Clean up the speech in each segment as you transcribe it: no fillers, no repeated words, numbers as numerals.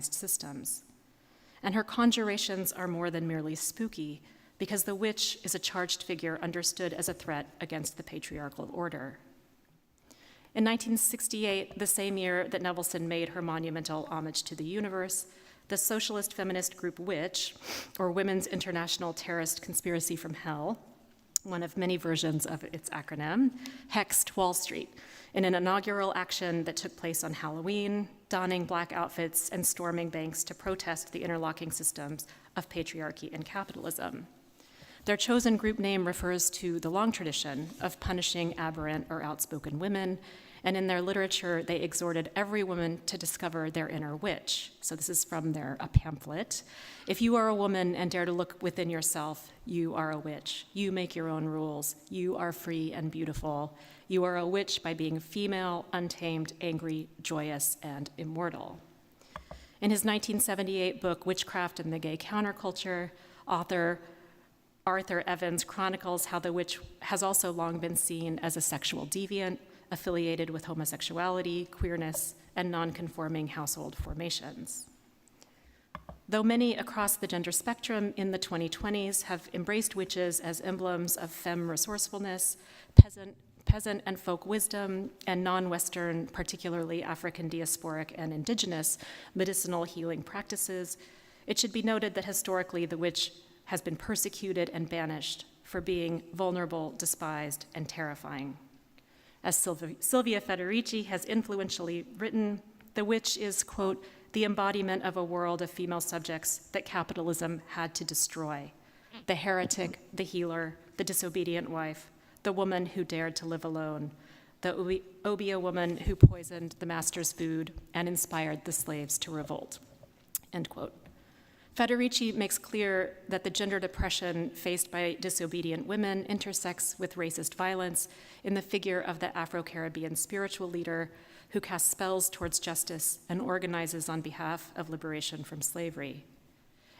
systems. And her conjurations are more than merely spooky, because the witch is a charged figure understood as a threat against the patriarchal order. In 1968, the same year that Nevelson made her monumental homage to the universe, the socialist feminist group WITCH, or Women's International Terrorist Conspiracy from Hell, one of many versions of its acronym, hexed Wall Street in an inaugural action that took place on Halloween, donning black outfits and storming banks to protest the interlocking systems of patriarchy and capitalism. Their chosen group name refers to the long tradition of punishing aberrant or outspoken women, and in their literature, they exhorted every woman to discover their inner witch. So this is from a pamphlet. If you are a woman and dare to look within yourself, you are a witch. You make your own rules. You are free and beautiful. You are a witch by being female, untamed, angry, joyous, and immortal. In his 1978 book, Witchcraft and the Gay Counterculture, author Arthur Evans chronicles how the witch has also long been seen as a sexual deviant, affiliated with homosexuality, queerness, and non-conforming household formations. Though many across the gender spectrum in the 2020s have embraced witches as emblems of femme resourcefulness, peasant and folk wisdom, and non-Western, particularly African diasporic and indigenous medicinal healing practices, it should be noted that historically the witch has been persecuted and banished for being vulnerable, despised, and terrifying. As Silvia Federici has influentially written, the witch is, quote, the embodiment of a world of female subjects that capitalism had to destroy. The heretic, the healer, the disobedient wife, the woman who dared to live alone, the obeah woman who poisoned the master's food and inspired the slaves to revolt, end quote. Federici makes clear that the gender depression faced by disobedient women intersects with racist violence in the figure of the Afro-Caribbean spiritual leader who casts spells towards justice and organizes on behalf of liberation from slavery.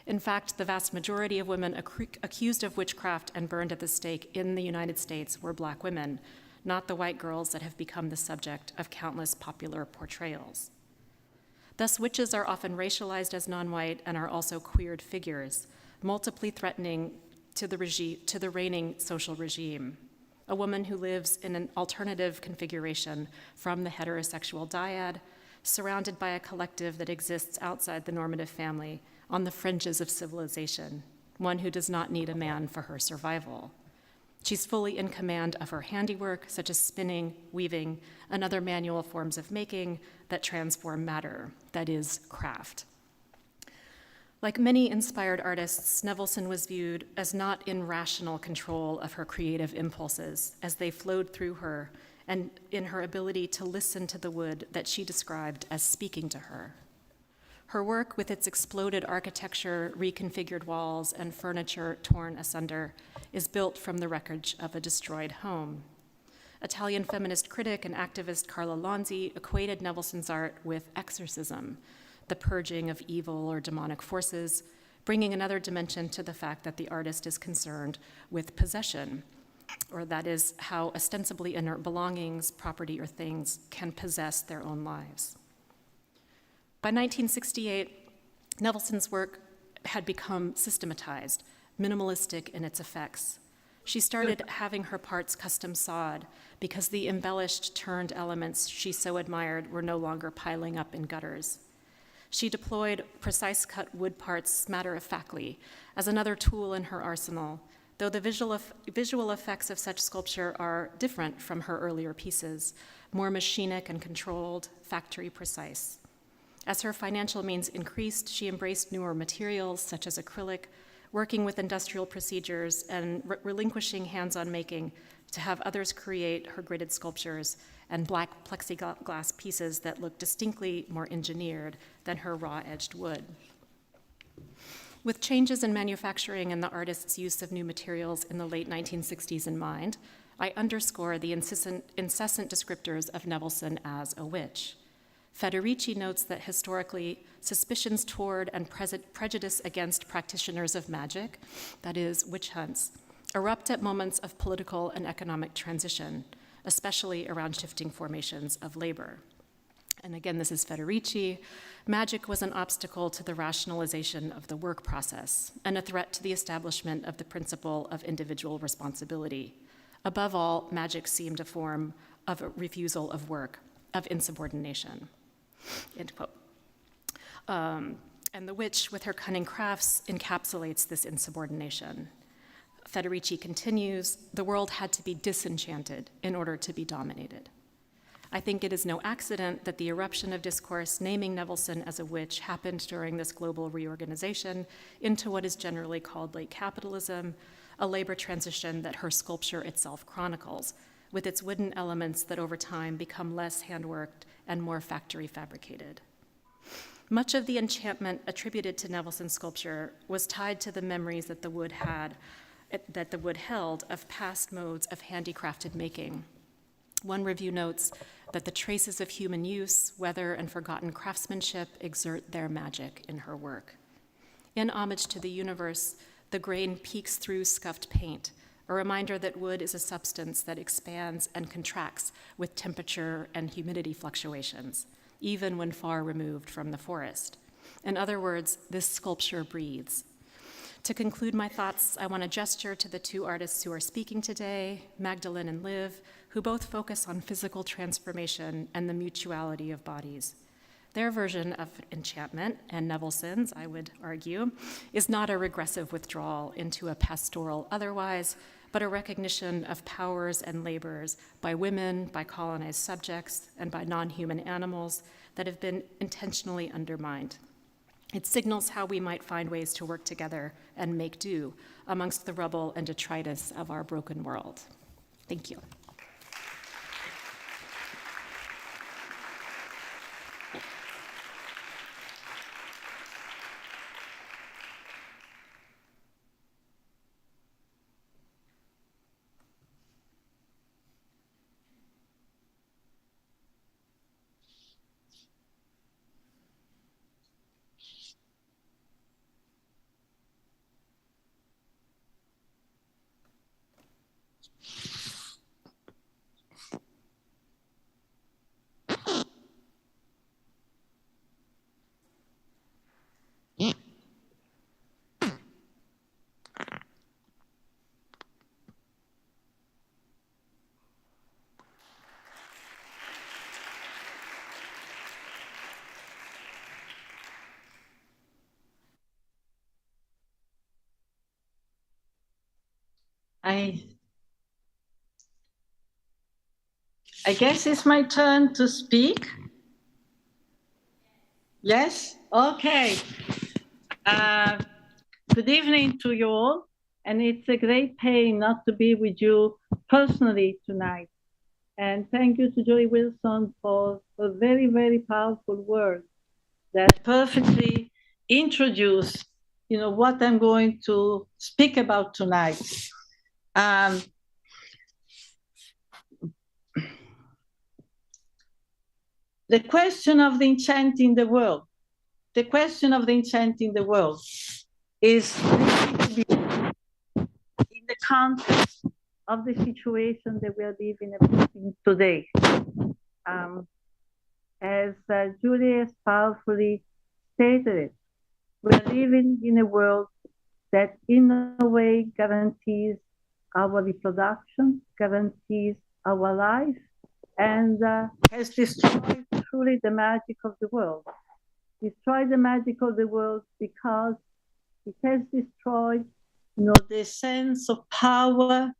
In fact, the vast majority of women accused of witchcraft and burned at the stake in the United States were Black women, not the white girls that have become the subject of countless popular portrayals. Thus, witches are often racialized as non-white and are also queered figures, multiply threatening to the reigning social regime. A woman who lives in an alternative configuration from the heterosexual dyad, surrounded by a collective that exists outside the normative family, on the fringes of civilization, one who does not need a man for her survival. She's fully in command of her handiwork, such as spinning, weaving, and other manual forms of making that transform matter, that is, craft. Like many inspired artists, Nevelson was viewed as not in rational control of her creative impulses as they flowed through her and in her ability to listen to the wood that she described as speaking to her. Her work, with its exploded architecture, reconfigured walls, and furniture torn asunder, is built from the wreckage of a destroyed home. Italian feminist critic and activist Carla Lonzi equated Nevelson's art with exorcism, the purging of evil or demonic forces, bringing another dimension to the fact that the artist is concerned with possession, or that is, how ostensibly inert belongings, property, or things can possess their own lives. By 1968, Nevelson's work had become systematized, minimalistic in its effects. She started having her parts custom sawed because the embellished, turned elements she so admired were no longer piling up in gutters. She deployed precise cut wood parts matter-of-factly as another tool in her arsenal, though the visual effects of such sculpture are different from her earlier pieces, more machinic and controlled, factory precise. As her financial means increased, she embraced newer materials such as acrylic, working with industrial procedures and relinquishing hands-on making to have others create her gridded sculptures and black plexiglass pieces that look distinctly more engineered than her raw-edged wood. With changes in manufacturing and the artist's use of new materials in the late 1960s in mind, I underscore the incessant descriptors of Nevelson as a witch. Federici notes that historically, suspicions toward and prejudice against practitioners of magic, that is, witch hunts, erupt at moments of political and economic transition, especially around shifting formations of labor. and again this is Federici, magic was an obstacle to the rationalization of the work process and a threat to the establishment of the principle of individual responsibility. Above all, magic seemed a form of a refusal of work, of insubordination, end quote. And the witch, with her cunning crafts, encapsulates this insubordination. Federici continues, the world had to be disenchanted in order to be dominated. I think it is no accident that the eruption of discourse naming Nevelson as a witch happened during this global reorganization into what is generally called late capitalism, a labor transition that her sculpture itself chronicles, with its wooden elements that over time become less handworked and more factory fabricated. Much of the enchantment attributed to Nevelson's sculpture was tied to the memories that the wood held of past modes of handicrafted making. One review notes that the traces of human use, weather, and forgotten craftsmanship exert their magic in her work. In homage to the universe, the grain peeks through scuffed paint, a reminder that wood is a substance that expands and contracts with temperature and humidity fluctuations, even when far removed from the forest. In other words, this sculpture breathes. To conclude my thoughts, I want to gesture to the two artists who are speaking today, Magdalene and Liv, who both focus on physical transformation and the mutuality of bodies. Their version of enchantment, and Nevelson's, I would argue, is not a regressive withdrawal into a pastoral otherwise, but a recognition of powers and labors by women, by colonized subjects, and by non-human animals that have been intentionally undermined. It signals how we might find ways to work together and make do amongst the rubble and detritus of our broken world. Thank you. I guess it's my turn to speak. Yes? Okay. Good evening to you all. And it's a great pain not to be with you personally tonight. And thank you to Joy Wilson for a very, very powerful word that perfectly introduce, what I'm going to speak about tonight. The question of the enchanting the world. The question of the enchanting the world is really to be in the context of the situation that we are living in today. As Julie has powerfully stated it, we are living in a world that in a way guarantees our reproduction, guarantees our life, and has destroyed truly the magic of the world. Destroyed the magic of the world because it has destroyed, the sense of power,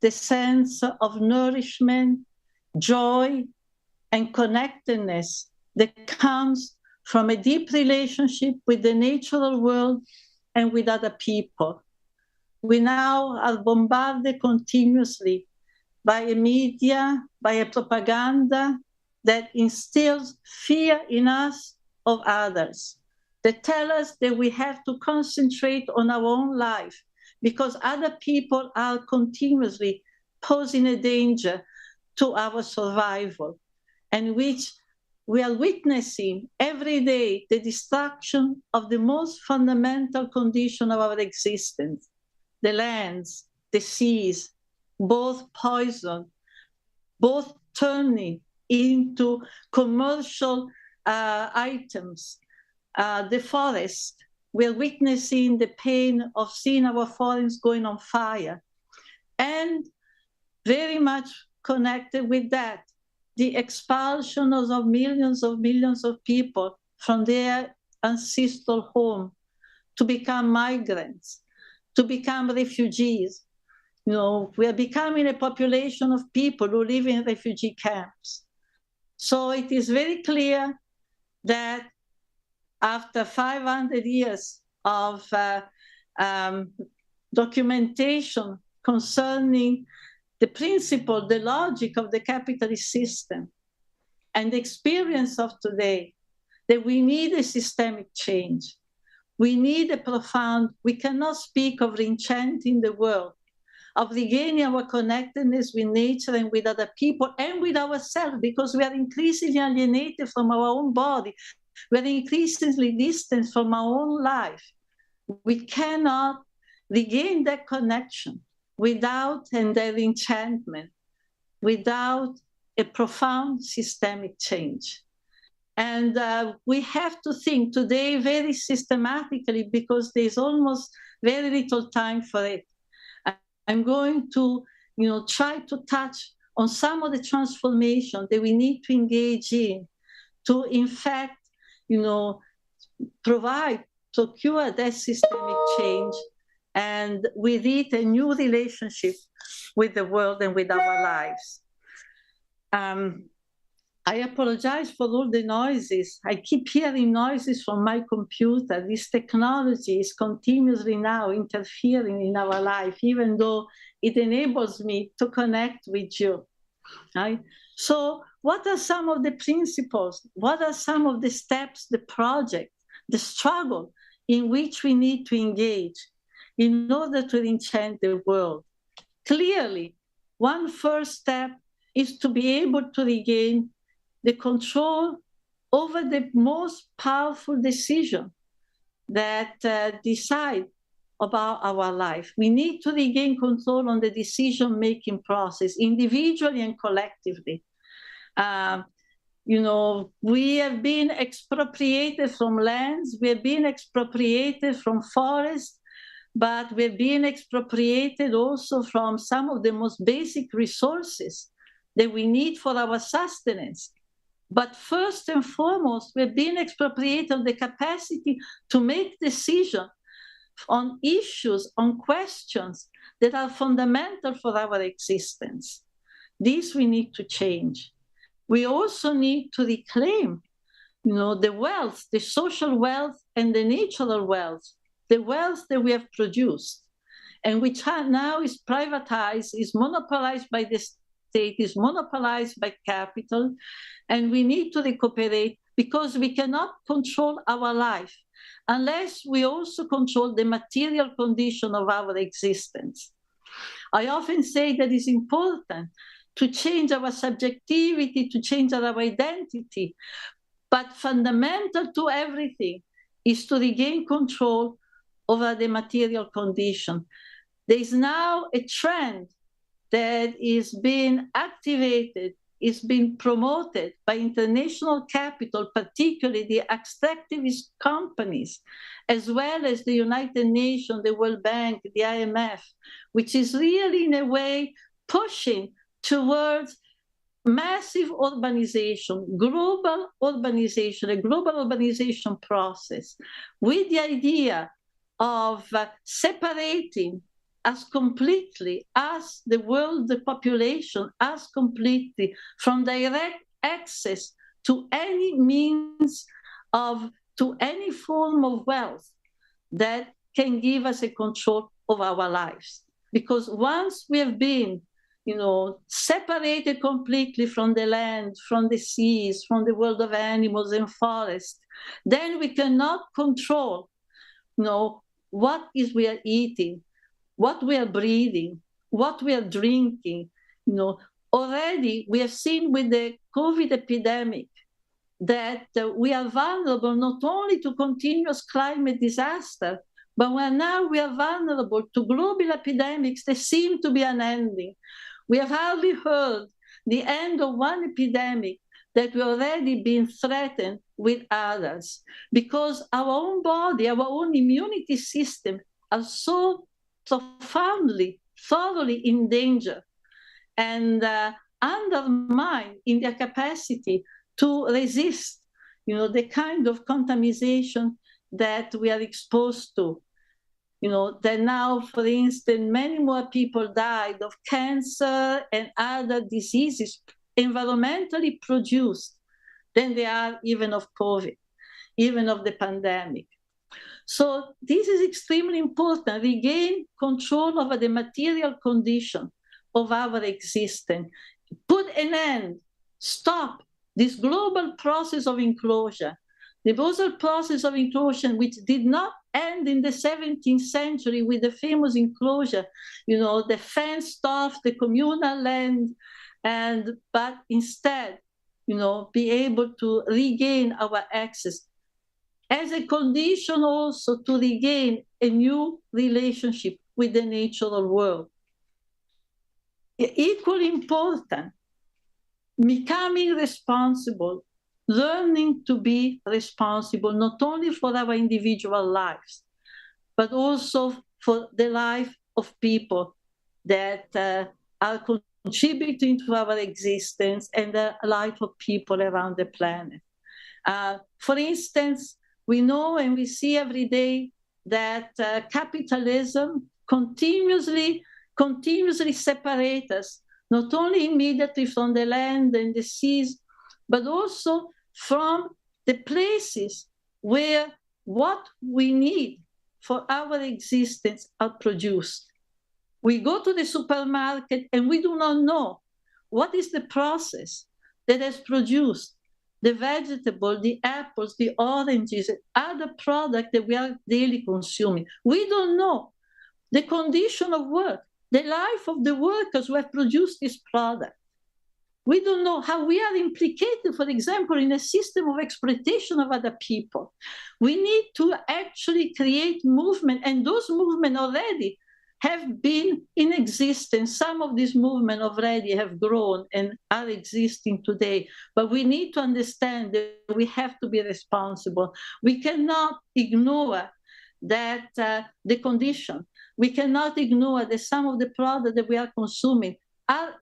the sense of nourishment, joy, and connectedness that comes from a deep relationship with the natural world and with other people. We now are bombarded continuously by a media, by a propaganda that instills fear in us of others, that tell us that we have to concentrate on our own life because other people are continuously posing a danger to our survival, and which we are witnessing every day the destruction of the most fundamental condition of our existence, the lands, the seas, both poisoned, both turning into commercial items. The forest, we're witnessing the pain of seeing our forests going on fire. And very much connected with that, the expulsion of millions of people from their ancestral home to become migrants, to become refugees. You know, we are becoming a population of people who live in refugee camps. So it is very clear that after 500 years of documentation concerning the principle, the logic of the capitalist system, and the experience of today, that we need a systemic change. We need a profound, we cannot speak of re-enchanting the world, of regaining our connectedness with nature and with other people and with ourselves, because we are increasingly alienated from our own body. We are increasingly distant from our own life. We cannot regain that connection without and that enchantment, without a profound systemic change. And we have to think today very systematically, because there's almost very little time for it. I'm going to, try to touch on some of the transformation that we need to engage in to, in fact, procure that systemic change, and with it a new relationship with the world and with our lives. I apologize for all the noises. I keep hearing noises from my computer. This technology is continuously now interfering in our life, even though it enables me to connect with you. Right? So what are some of the principles? What are some of the steps, the project, the struggle in which we need to engage in order to enchant the world? Clearly, one first step is to be able to regain the control over the most powerful decision that decide about our life. We need to regain control on the decision-making process, individually and collectively. We have been expropriated from lands, we have been expropriated from forests, but we've been expropriated also from some of the most basic resources that we need for our sustenance. But first and foremost, we've been expropriated of the capacity to make decisions on issues, on questions that are fundamental for our existence. This we need to change. We also need to reclaim, the wealth, the social wealth and the natural wealth, the wealth that we have produced, and which now is privatized, is monopolized by the state, is monopolized by capital, and we need to recuperate, because we cannot control our life unless we also control the material condition of our existence. I often say that it's important to change our subjectivity, to change our identity, but fundamental to everything is to regain control over the material condition. There is now a trend that is being activated, is being promoted by international capital, particularly the extractivist companies, as well as the United Nations, the World Bank, the IMF, which is really in a way pushing towards massive urbanization, global urbanization, a global urbanization process, with the idea of separating us completely, as the world, the population, us completely from direct access to any means of, to any form of wealth that can give us a control of our lives. Because once we have been, separated completely from the land, from the seas, from the world of animals and forests, then we cannot control, what is we are eating, what we are breathing, what we are drinking. Already we have seen with the COVID epidemic that we are vulnerable not only to continuous climate disaster, but we are vulnerable to global epidemics that seem to be unending. We have hardly heard the end of one epidemic, that we're already being threatened with others, because our own body, our own immunity system are so profoundly, thoroughly in danger and undermined in their capacity to resist, the kind of contamination that we are exposed to. That now, for instance, many more people died of cancer and other diseases environmentally produced than they are even of COVID, even of the pandemic. So this is extremely important. Regain control over the material condition of our existence. Put an end, stop this global process of enclosure. The global process of enclosure, which did not end in the 17th century with the famous enclosure, the fenced off, the communal land, but instead, be able to regain our access as a condition also to regain a new relationship with the natural world. Equally important, becoming responsible, learning to be responsible, not only for our individual lives, but also for the life of people that are contributing to our existence and the life of people around the planet. For instance, we know and we see every day that capitalism continuously separates us, not only immediately from the land and the seas, but also from the places where what we need for our existence are produced. We go to the supermarket and we do not know what is the process that has produced the vegetable, the apples, the oranges, and other products that we are daily consuming. We don't know the condition of work, the life of the workers who have produced this product. We don't know how we are implicated, for example, in a system of exploitation of other people. We need to actually create movement, and those movements already have been in existence. Some of these movements already have grown and are existing today, but we need to understand that we have to be responsible. We cannot ignore that the condition. We cannot ignore that some of the products that we are consuming are,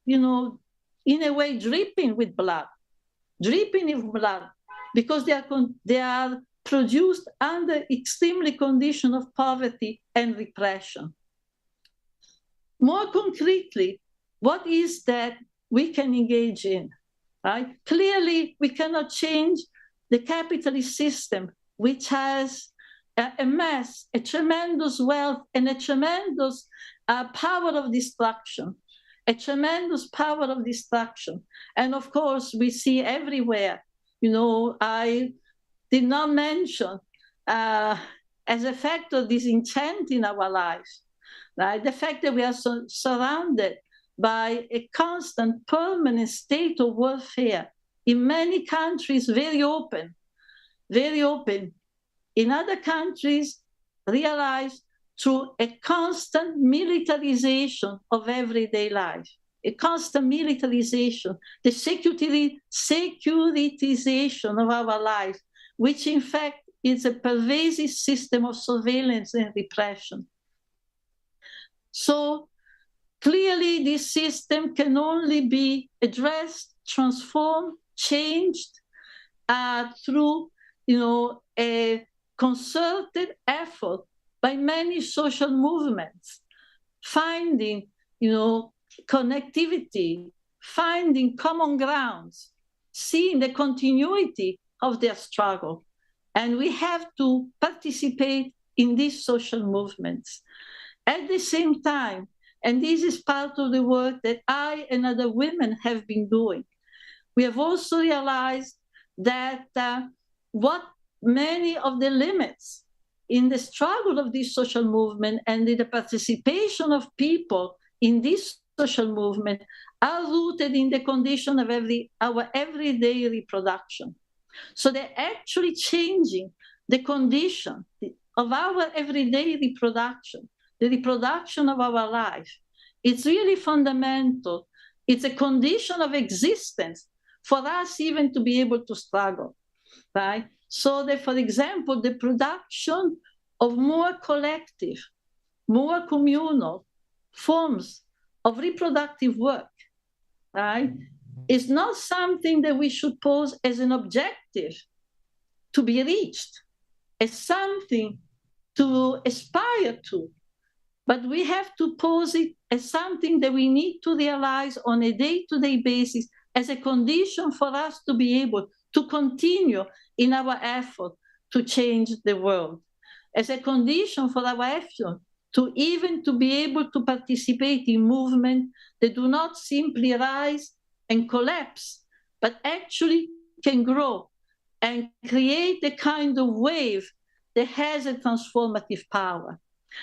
in a way, dripping with blood, because they are produced under extremely condition of poverty and repression. More concretely, what is that we can engage in, right? Clearly, we cannot change the capitalist system, which has amassed a tremendous wealth and a tremendous power of destruction. And of course, we see everywhere, I did not mention as a factor disenchant in our lives, right? The fact that we are surrounded by a constant, permanent state of warfare. In many countries, very open. In other countries, realized through a constant militarization of everyday life, a constant militarization, the securitization of our life, which in fact is a pervasive system of surveillance and repression. So clearly this system can only be addressed, transformed, changed through a concerted effort by many social movements, finding connectivity, finding common grounds, seeing the continuity of their struggle. And we have to participate in these social movements. At the same time, and this is part of the work that I and other women have been doing, we have also realized that what many of the limits in the struggle of this social movement and in the participation of people in this social movement are rooted in the condition of our everyday reproduction. So they're actually changing the condition of our everyday reproduction, the reproduction of our life. It's really fundamental It's a condition of existence for us even to be able to struggle, right? So that, for example, the production of more collective, more communal forms of reproductive work, right, is not something that we should pose as an objective to be reached, as something to aspire to, but we have to pose it as something that we need to realize on a day-to-day basis as a condition for us to be able to continue in our effort to change the world, as a condition for our effort to even to be able to participate in movements that do not simply rise and collapse, but actually can grow and create the kind of wave that has a transformative power.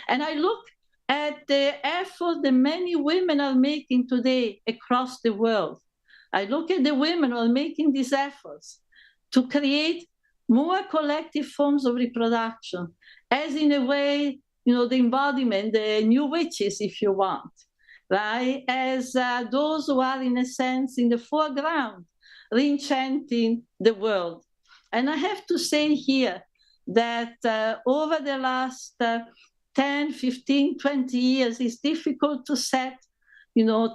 And I look at the effort that many women are making today across the world. I look at the women who are making these efforts to create more collective forms of reproduction, as in a way, the embodiment, the new witches, if you want, right? As those who are, in a sense, in the foreground, re-enchanting the world. And I have to say here that over the last 10, 15, 20 years, it's difficult to set,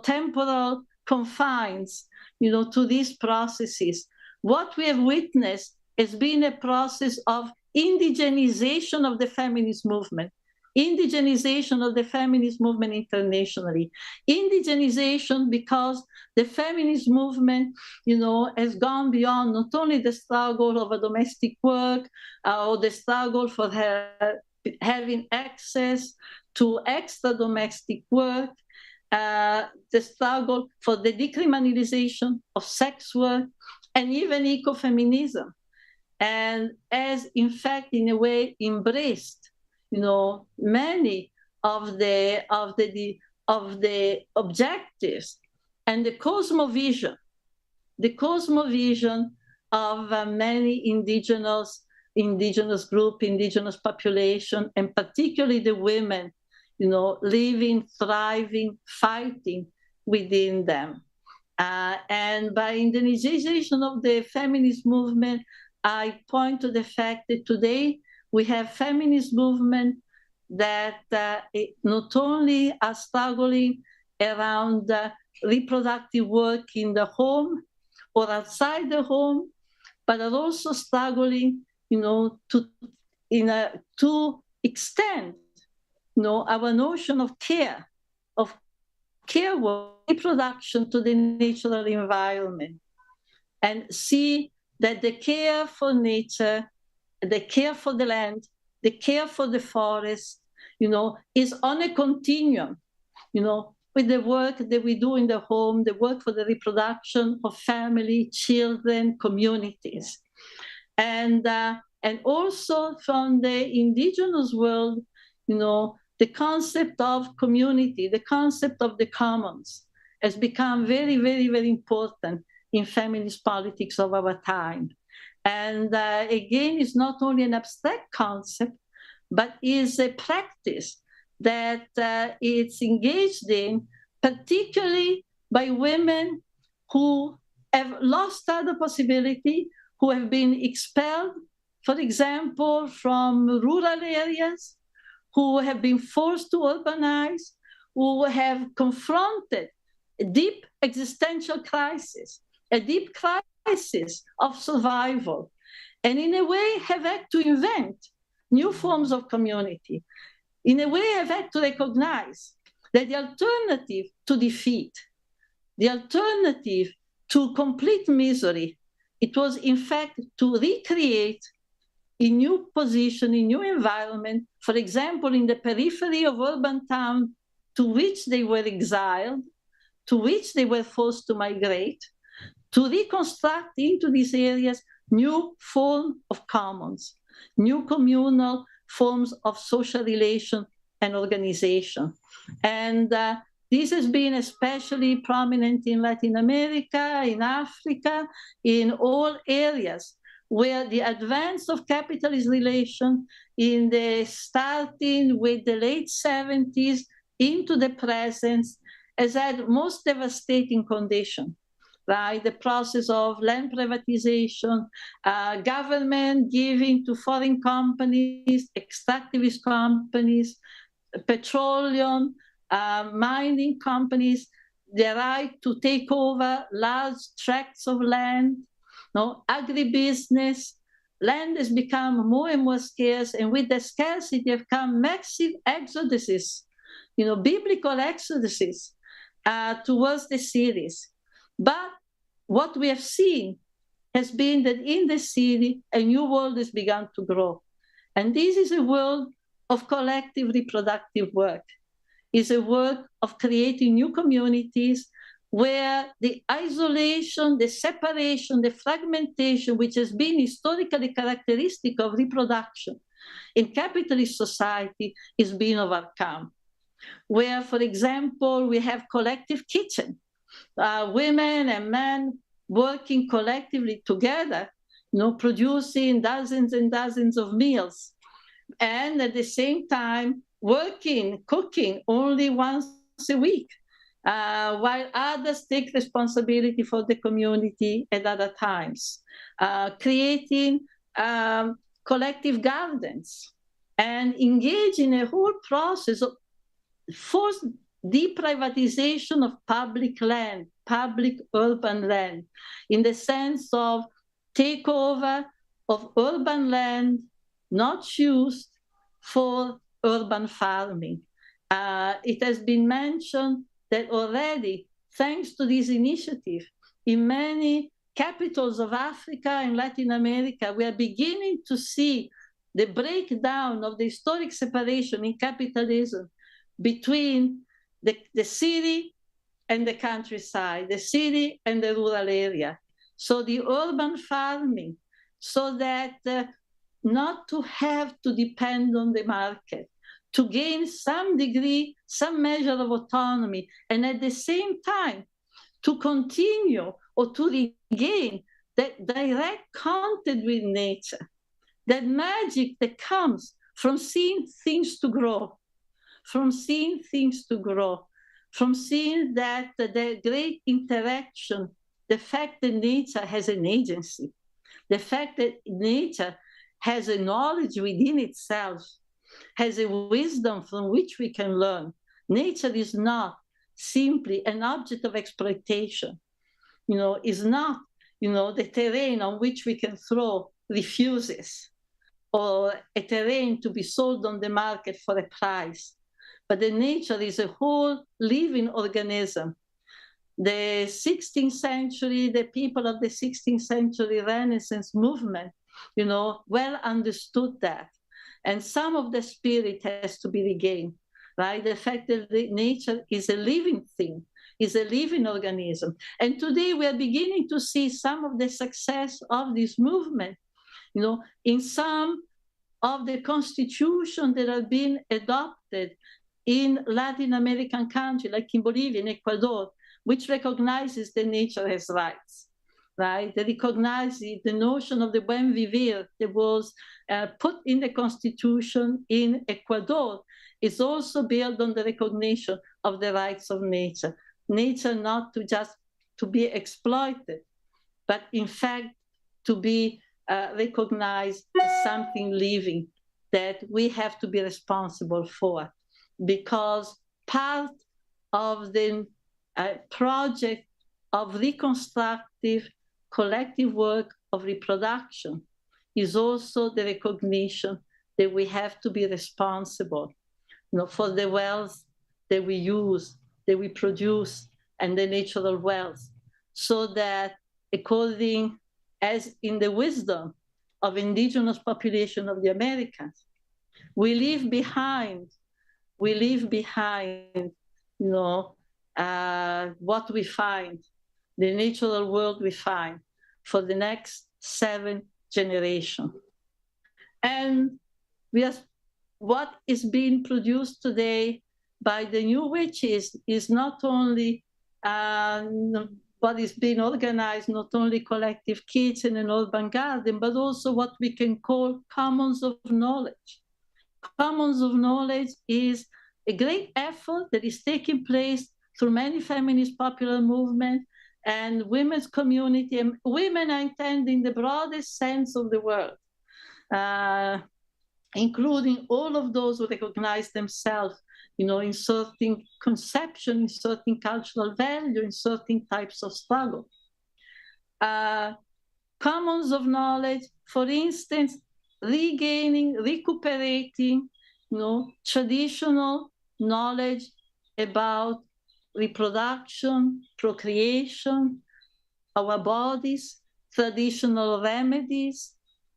temporal confines, to these processes. What we have witnessed has been a process of indigenization of the feminist movement, indigenization of the feminist movement internationally, indigenization because the feminist movement, has gone beyond not only the struggle of a domestic work or the struggle for having access to extra domestic work, the struggle for the decriminalization of sex work, and even ecofeminism, and as, in fact, in a way, embraced, many of the objectives and the cosmovision of many indigenous group, indigenous population, and particularly the women, living, thriving, fighting within them. And by indigenization of the feminist movement, I point to the fact that today we have feminist movement that not only are struggling around reproductive work in the home or outside the home, but are also struggling, to extend, our notion of care work, reproduction to the natural environment, and see that the care for nature, the care for the land, the care for the forest, is on a continuum, with the work that we do in the home, the work for the reproduction of family, children, communities. And also from the indigenous world, the concept of community, the concept of the commons has become very, very, very important in feminist politics of our time. And again, it's not only an abstract concept, but is a practice that it's engaged in, particularly by women who have lost other possibility, who have been expelled, for example, from rural areas, who have been forced to urbanize, who have confronted a deep existential crisis, a deep crisis of survival, and in a way have had to invent new forms of community. In a way have had to recognize that the alternative to defeat, the alternative to complete misery, it was in fact to recreate a new position, a new environment, for example, in the periphery of urban town to which they were exiled, to which they were forced to migrate, to reconstruct into these areas new forms of commons, new communal forms of social relation and organization. And this has been especially prominent in Latin America, in Africa, in all areas where the advance of capitalist relation in the starting with the late 70s into the present has had most devastating condition, right? The process of land privatization, government giving to foreign companies, extractivist companies, petroleum, mining companies, the right to take over large tracts of land, agribusiness. Land has become more and more scarce, and with the scarcity have come massive exoduses, biblical exoduses towards the cities. But what we have seen has been that in the city, a new world has begun to grow. And this is a world of collective reproductive work. It's a work of creating new communities where the isolation, the separation, the fragmentation, which has been historically characteristic of reproduction in capitalist society, is being overcome. Where, for example, we have collective kitchen, women and men working collectively together, producing dozens and dozens of meals, and at the same time cooking only once a week, while others take responsibility for the community at other times, creating collective gardens, and engage in a whole process of forced deprivatization of public land, public urban land, in the sense of takeover of urban land not used for urban farming. It has been mentioned that already, thanks to this initiative, in many capitals of Africa and Latin America, we are beginning to see the breakdown of the historic separation in capitalism between the city and the countryside, the city and the rural area. So the urban farming, so that not to have to depend on the market, to gain some degree, some measure of autonomy, and at the same time to continue or to regain that direct contact with nature, that magic that comes from seeing things to grow, from seeing that the great interaction, the fact that nature has an agency, the fact that nature has a knowledge within itself, has a wisdom from which we can learn. Nature is not simply an object of exploitation, is not, the terrain on which we can throw refuses, or a terrain to be sold on the market for a price. But the nature is a whole living organism. The 16th century, the people of the 16th century Renaissance movement, well understood that. And some of the spirit has to be regained, right? The fact that nature is a living thing, is a living organism. And today we are beginning to see some of the success of this movement, in some of the constitutions that have been adopted in Latin American countries, like in Bolivia and Ecuador, which recognizes that nature has rights, right? They recognize the notion of the buen vivir that was put in the constitution in Ecuador is also built on the recognition of the rights of nature. Nature not to be exploited, but in fact to be recognized as something living that we have to be responsible for, because part of the project of reconstructive collective work of reproduction is also the recognition that we have to be responsible, for the wealth that we use, that we produce, and the natural wealth, so that according as in the wisdom of indigenous population of the Americas, we leave behind, what we find, the natural world we find for the next 7 generations. And what is being produced today by the new witches is not only what is being organized, not only collective kitchen and urban garden, but also what we can call commons of knowledge. Commons of knowledge is a great effort that is taking place through many feminist popular movements and women's community. And women I intend in the broadest sense of the word, including all of those who recognize themselves, in certain conception, in certain cultural value, in certain types of struggle. Commons of knowledge, for instance, regaining, recuperating, traditional knowledge about reproduction, procreation, our bodies, traditional remedies,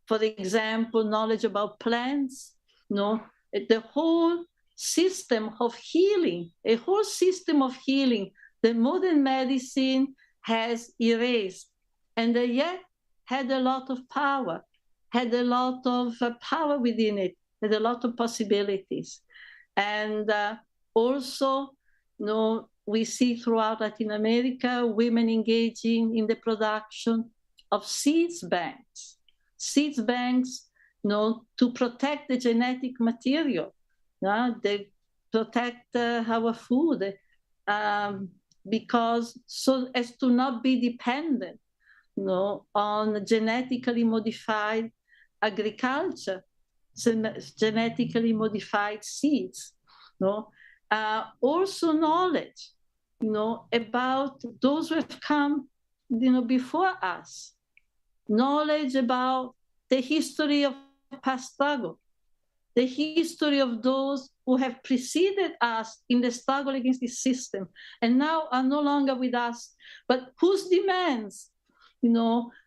for example, knowledge about plants, the whole system of healing, a whole system of healing that modern medicine has erased, and yet had a lot of power, had a lot of power within it, had a lot of possibilities. And also, we see throughout Latin America, women engaging in the production of seeds banks, to protect the genetic material. They protect our food because so as to not be dependent on genetically modified agriculture, genetically modified seeds. Also knowledge, about those who have come, before us. Knowledge about the history of past struggle, the history of those who have preceded us in the struggle against this system and now are no longer with us, but whose demands,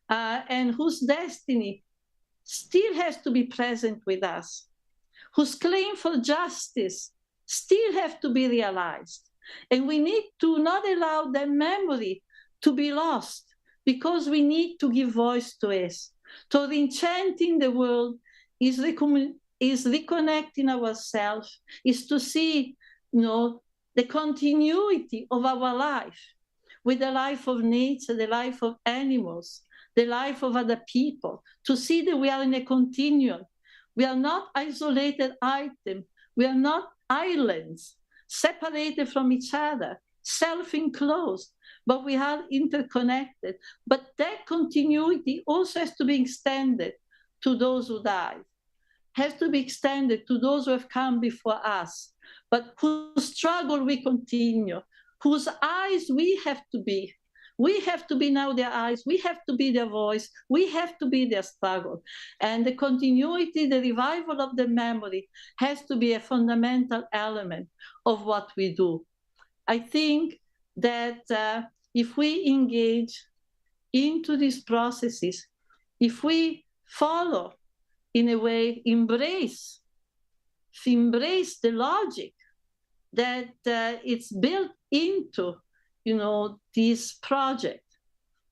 and whose destiny still has to be present with us, whose claim for justice still have to be realized. And we need to not allow their memory to be lost, because we need to give voice to it. So re-enchanting the world is reconnecting ourselves, is to see, the continuity of our life with the life of nature, the life of animals, the life of other people, to see that we are in a continuum. We are not isolated items. We are not islands separated from each other, self-enclosed, but we are interconnected. But that continuity also has to be extended to those who died, has to be extended to those who have come before us, but whose struggle we continue, whose eyes we have to be. We have to be now their eyes, we have to be their voice, we have to be their struggle. And the continuity, the revival of the memory has to be a fundamental element of what we do. I think that if we engage into these processes, if we follow, in a way, embrace the logic that it's built into, this project,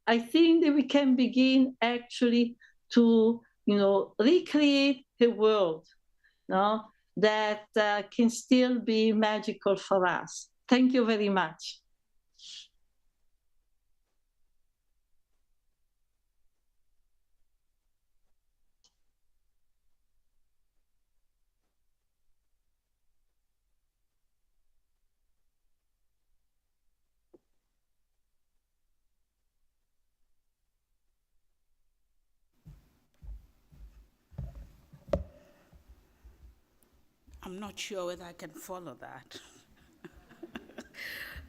I think that we can begin actually to, recreate a world that can still be magical for us. Thank you very much. I'm not sure whether I can follow that.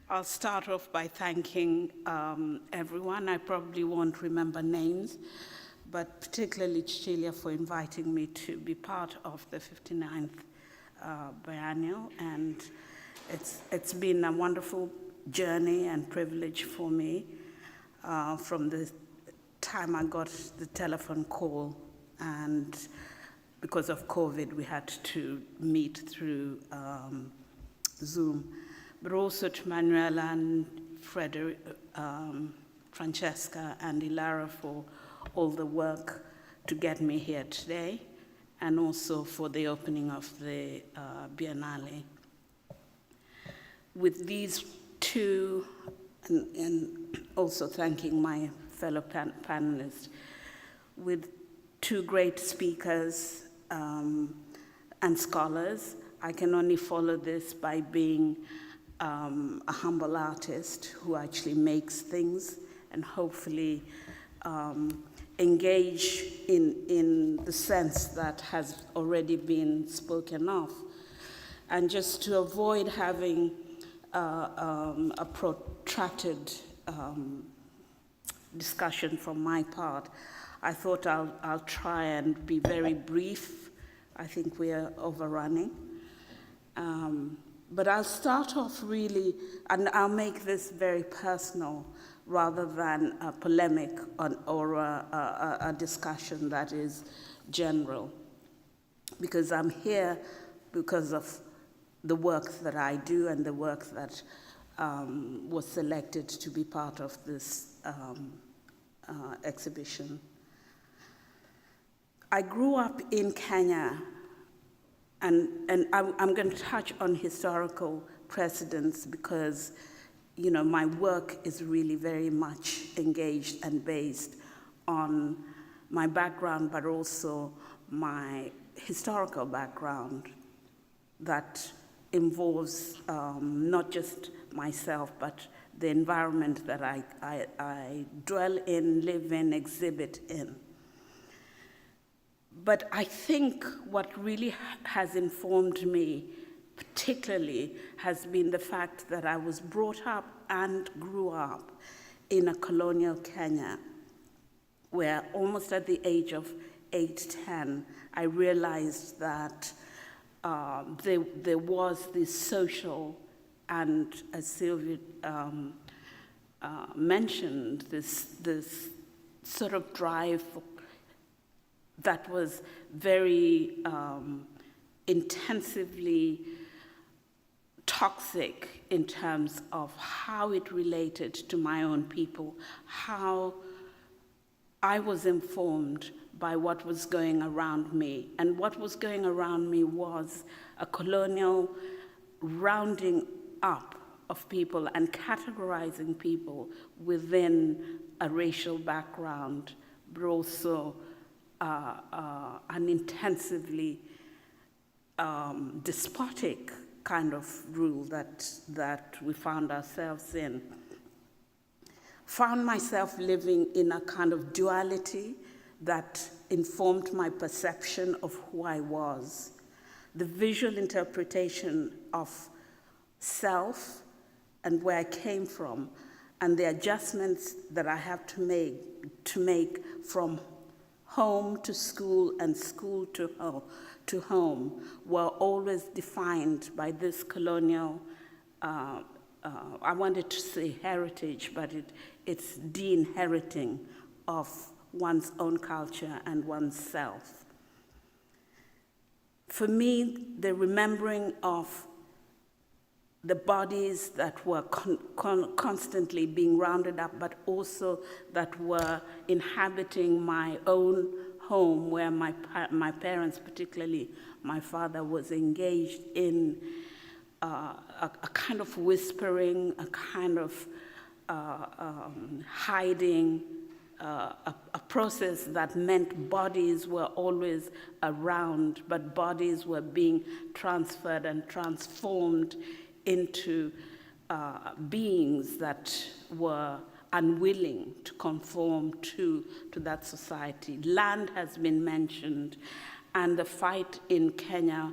I'll start off by thanking everyone. I probably won't remember names, but particularly Cecilia for inviting me to be part of the 59th biennial. And it's been a wonderful journey and privilege for me from the time I got the telephone call, and because of COVID, we had to meet through Zoom, but also to Manuela and Francesca and Ilara for all the work to get me here today, and also for the opening of the Biennale. With these two, and also thanking my fellow panelists, with two great speakers and scholars, I can only follow this by being a humble artist who actually makes things and hopefully engage in the sense that has already been spoken of. And just to avoid having a protracted discussion from my part, I thought I'll try and be very brief. I think we are overrunning. But I'll start off really, and I'll make this very personal rather than a polemic or a discussion that is general. Because I'm here because of the work that I do and the work that was selected to be part of this exhibition. I grew up in Kenya, and I'm going to touch on historical precedents because, you know, my work is really very much engaged and based on my background, but also my historical background that involves not just myself, but the environment that I dwell in, live in, exhibit in. But I think what really has informed me particularly has been the fact that I was brought up and grew up in a colonial Kenya, where almost at the age of 8-10, I realized that there was this social and, as Silvia mentioned, this sort of drive that was very intensively toxic in terms of how it related to my own people, how I was informed by what was going around me. And what was going around me was a colonial rounding up of people and categorizing people within a racial background, but also an intensively despotic kind of rule that we found ourselves in. Found myself living in a kind of duality that informed my perception of who I was. The visual interpretation of self and where I came from, and the adjustments that I have to make from home to school and school to home were always defined by this colonial, I wanted to say heritage, but it's de-inheriting of one's own culture and one's self. For me, the remembering of the bodies that were constantly being rounded up, but also that were inhabiting my own home, where my parents, particularly my father, was engaged in a kind of whispering, a kind of hiding, a process that meant bodies were always around, but bodies were being transferred and transformed into beings that were unwilling to conform to that society. Land has been mentioned, and the fight in Kenya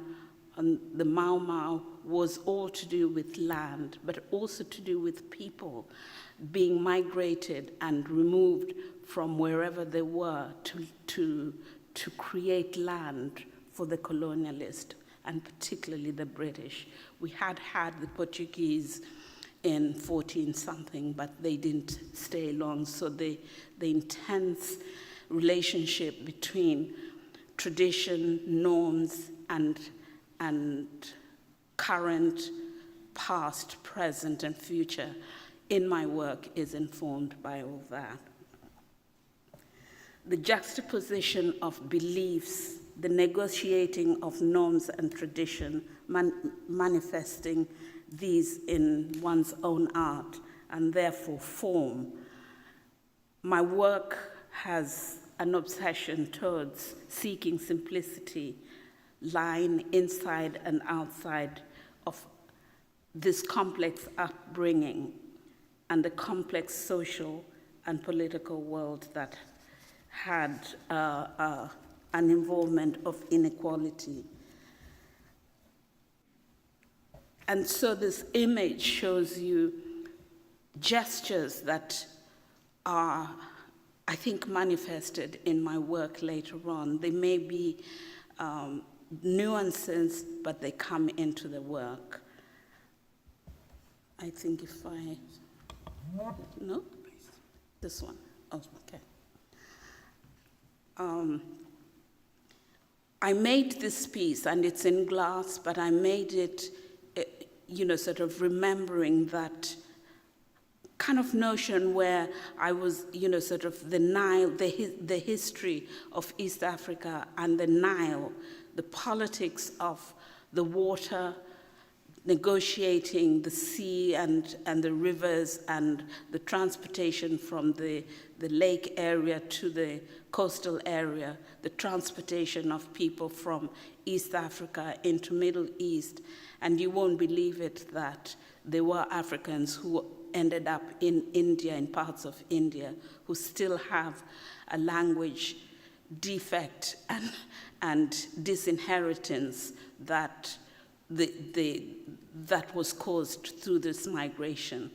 on the Mau Mau was all to do with land, but also to do with people being migrated and removed from wherever they were to create land for the colonialist, and particularly the British. We had the Portuguese in 14-something, but they didn't stay long. So the intense relationship between tradition, norms, and current, past, present, and future in my work is informed by all that. The juxtaposition of beliefs, the negotiating of norms and tradition, manifesting these in one's own art and therefore form. My work has an obsession towards seeking simplicity, lying inside and outside of this complex upbringing and the complex social and political world that had an involvement of inequality. And so this image shows you gestures that are, I think, manifested in my work later on. They may be nuances, but they come into the work. I think if I, no? This one. Oh, okay. I made this piece, and it's in glass, but I made it, sort of remembering that kind of notion where I was, sort of the Nile, the history of East Africa and the Nile, the politics of the water, negotiating the sea and the rivers and the transportation from the lake area to the coastal area, the transportation of people from East Africa into Middle East. And you won't believe it that there were Africans who ended up in India, in parts of India, who still have a language defect and disinheritance that that was caused through this migration.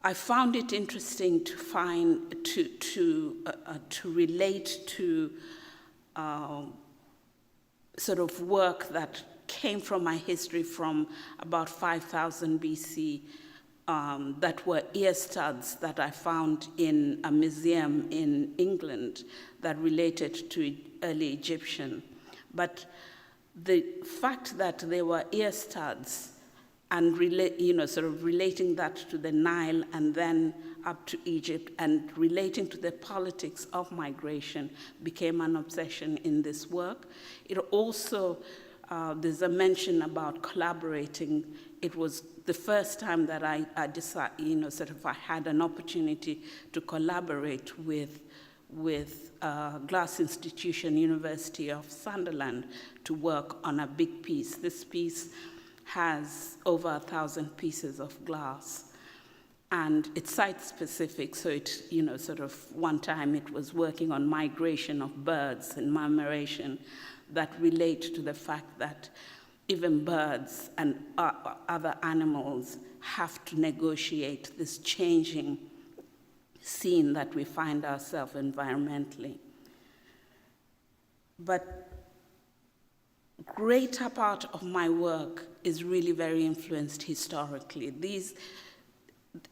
I found it interesting to find to relate to sort of work that came from my history from about 5000 BC that were ear studs that I found in a museum in England that related to early Egyptian. But the fact that they were ear studs and sort of relating that to the Nile and then up to Egypt and relating to the politics of migration became an obsession in this work. It also, there's a mention about collaborating. It was the first time that I decided, sort of I had an opportunity to collaborate with Glass Institution, University of Sunderland, to work on a big piece. This piece has over 1,000 pieces of glass, and it's site-specific, so it, sort of one time it was working on migration of birds and murmuration that relate to the fact that even birds and other animals have to negotiate this changing scene that we find ourselves environmentally. But greater part of my work is really very influenced historically.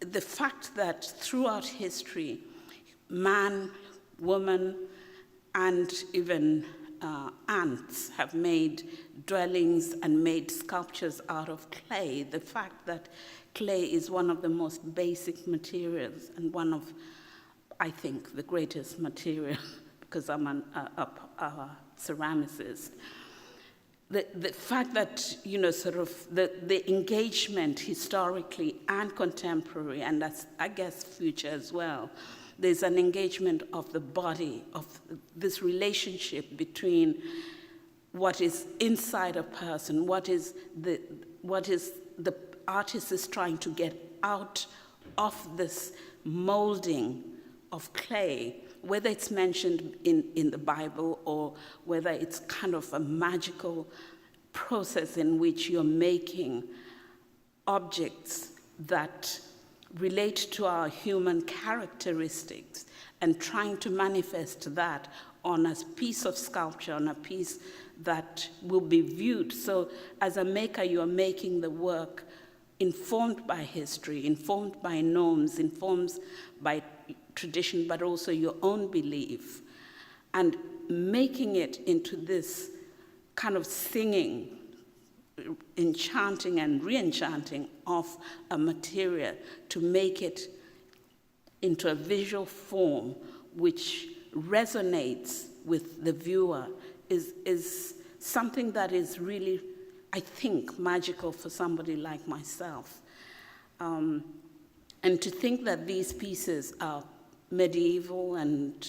The fact that throughout history, man, woman, and even ants have made dwellings and made sculptures out of clay. The fact that clay is one of the most basic materials and one of, I think, the greatest material, because I'm a ceramicist. The fact that, sort of the engagement historically and contemporary, and that's, I guess, future as well, there's an engagement of the body, of this relationship between what is inside a person, what is the artist is trying to get out of this molding of clay, whether it's mentioned in the Bible or whether it's kind of a magical process in which you're making objects that relate to our human characteristics and trying to manifest that on a piece of sculpture, on a piece that will be viewed. So as a maker, you are making the work informed by history, informed by norms, informed by tradition, but also your own belief, and making it into this kind of singing, enchanting and re-enchanting of a material to make it into a visual form which resonates with the viewer is something that is really, I think, magical for somebody like myself. And to think that these pieces are medieval and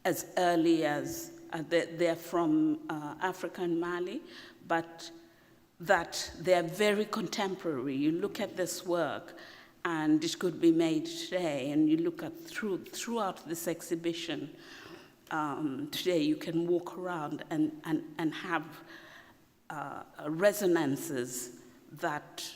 as early as they're from Africa and Mali, but that they're very contemporary. You look at this work, and it could be made today, and you look at throughout this exhibition, today you can walk around and have resonances that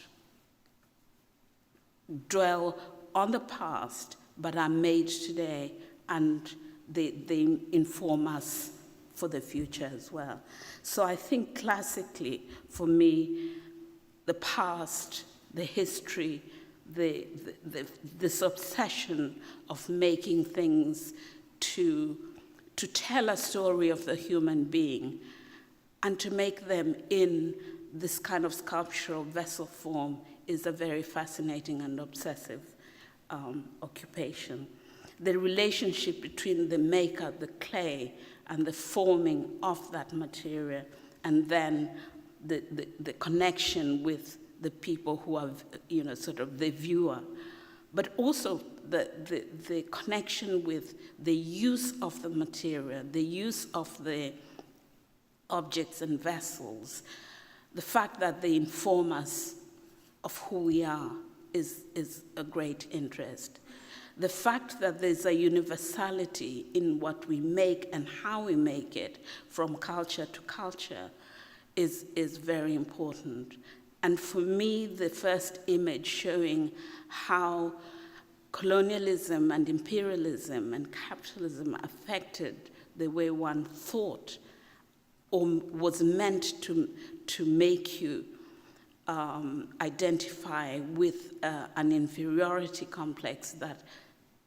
dwell on the past, but are made today, and they inform us for the future as well. So I think classically, for me, the past, the history, this obsession of making things to tell a story of the human being and to make them in this kind of sculptural vessel form is a very fascinating and obsessive occupation. The relationship between the maker, the clay, and the forming of that material, and then the connection with the people who are, sort of the viewer, but also the connection with the use of the material, the use of the objects and vessels, the fact that they inform us of who we are is a great interest. The fact that there's a universality in what we make and how we make it from culture to culture is very important. And for me, the first image showing how colonialism and imperialism and capitalism affected the way one thought or was meant to make you identify with an inferiority complex that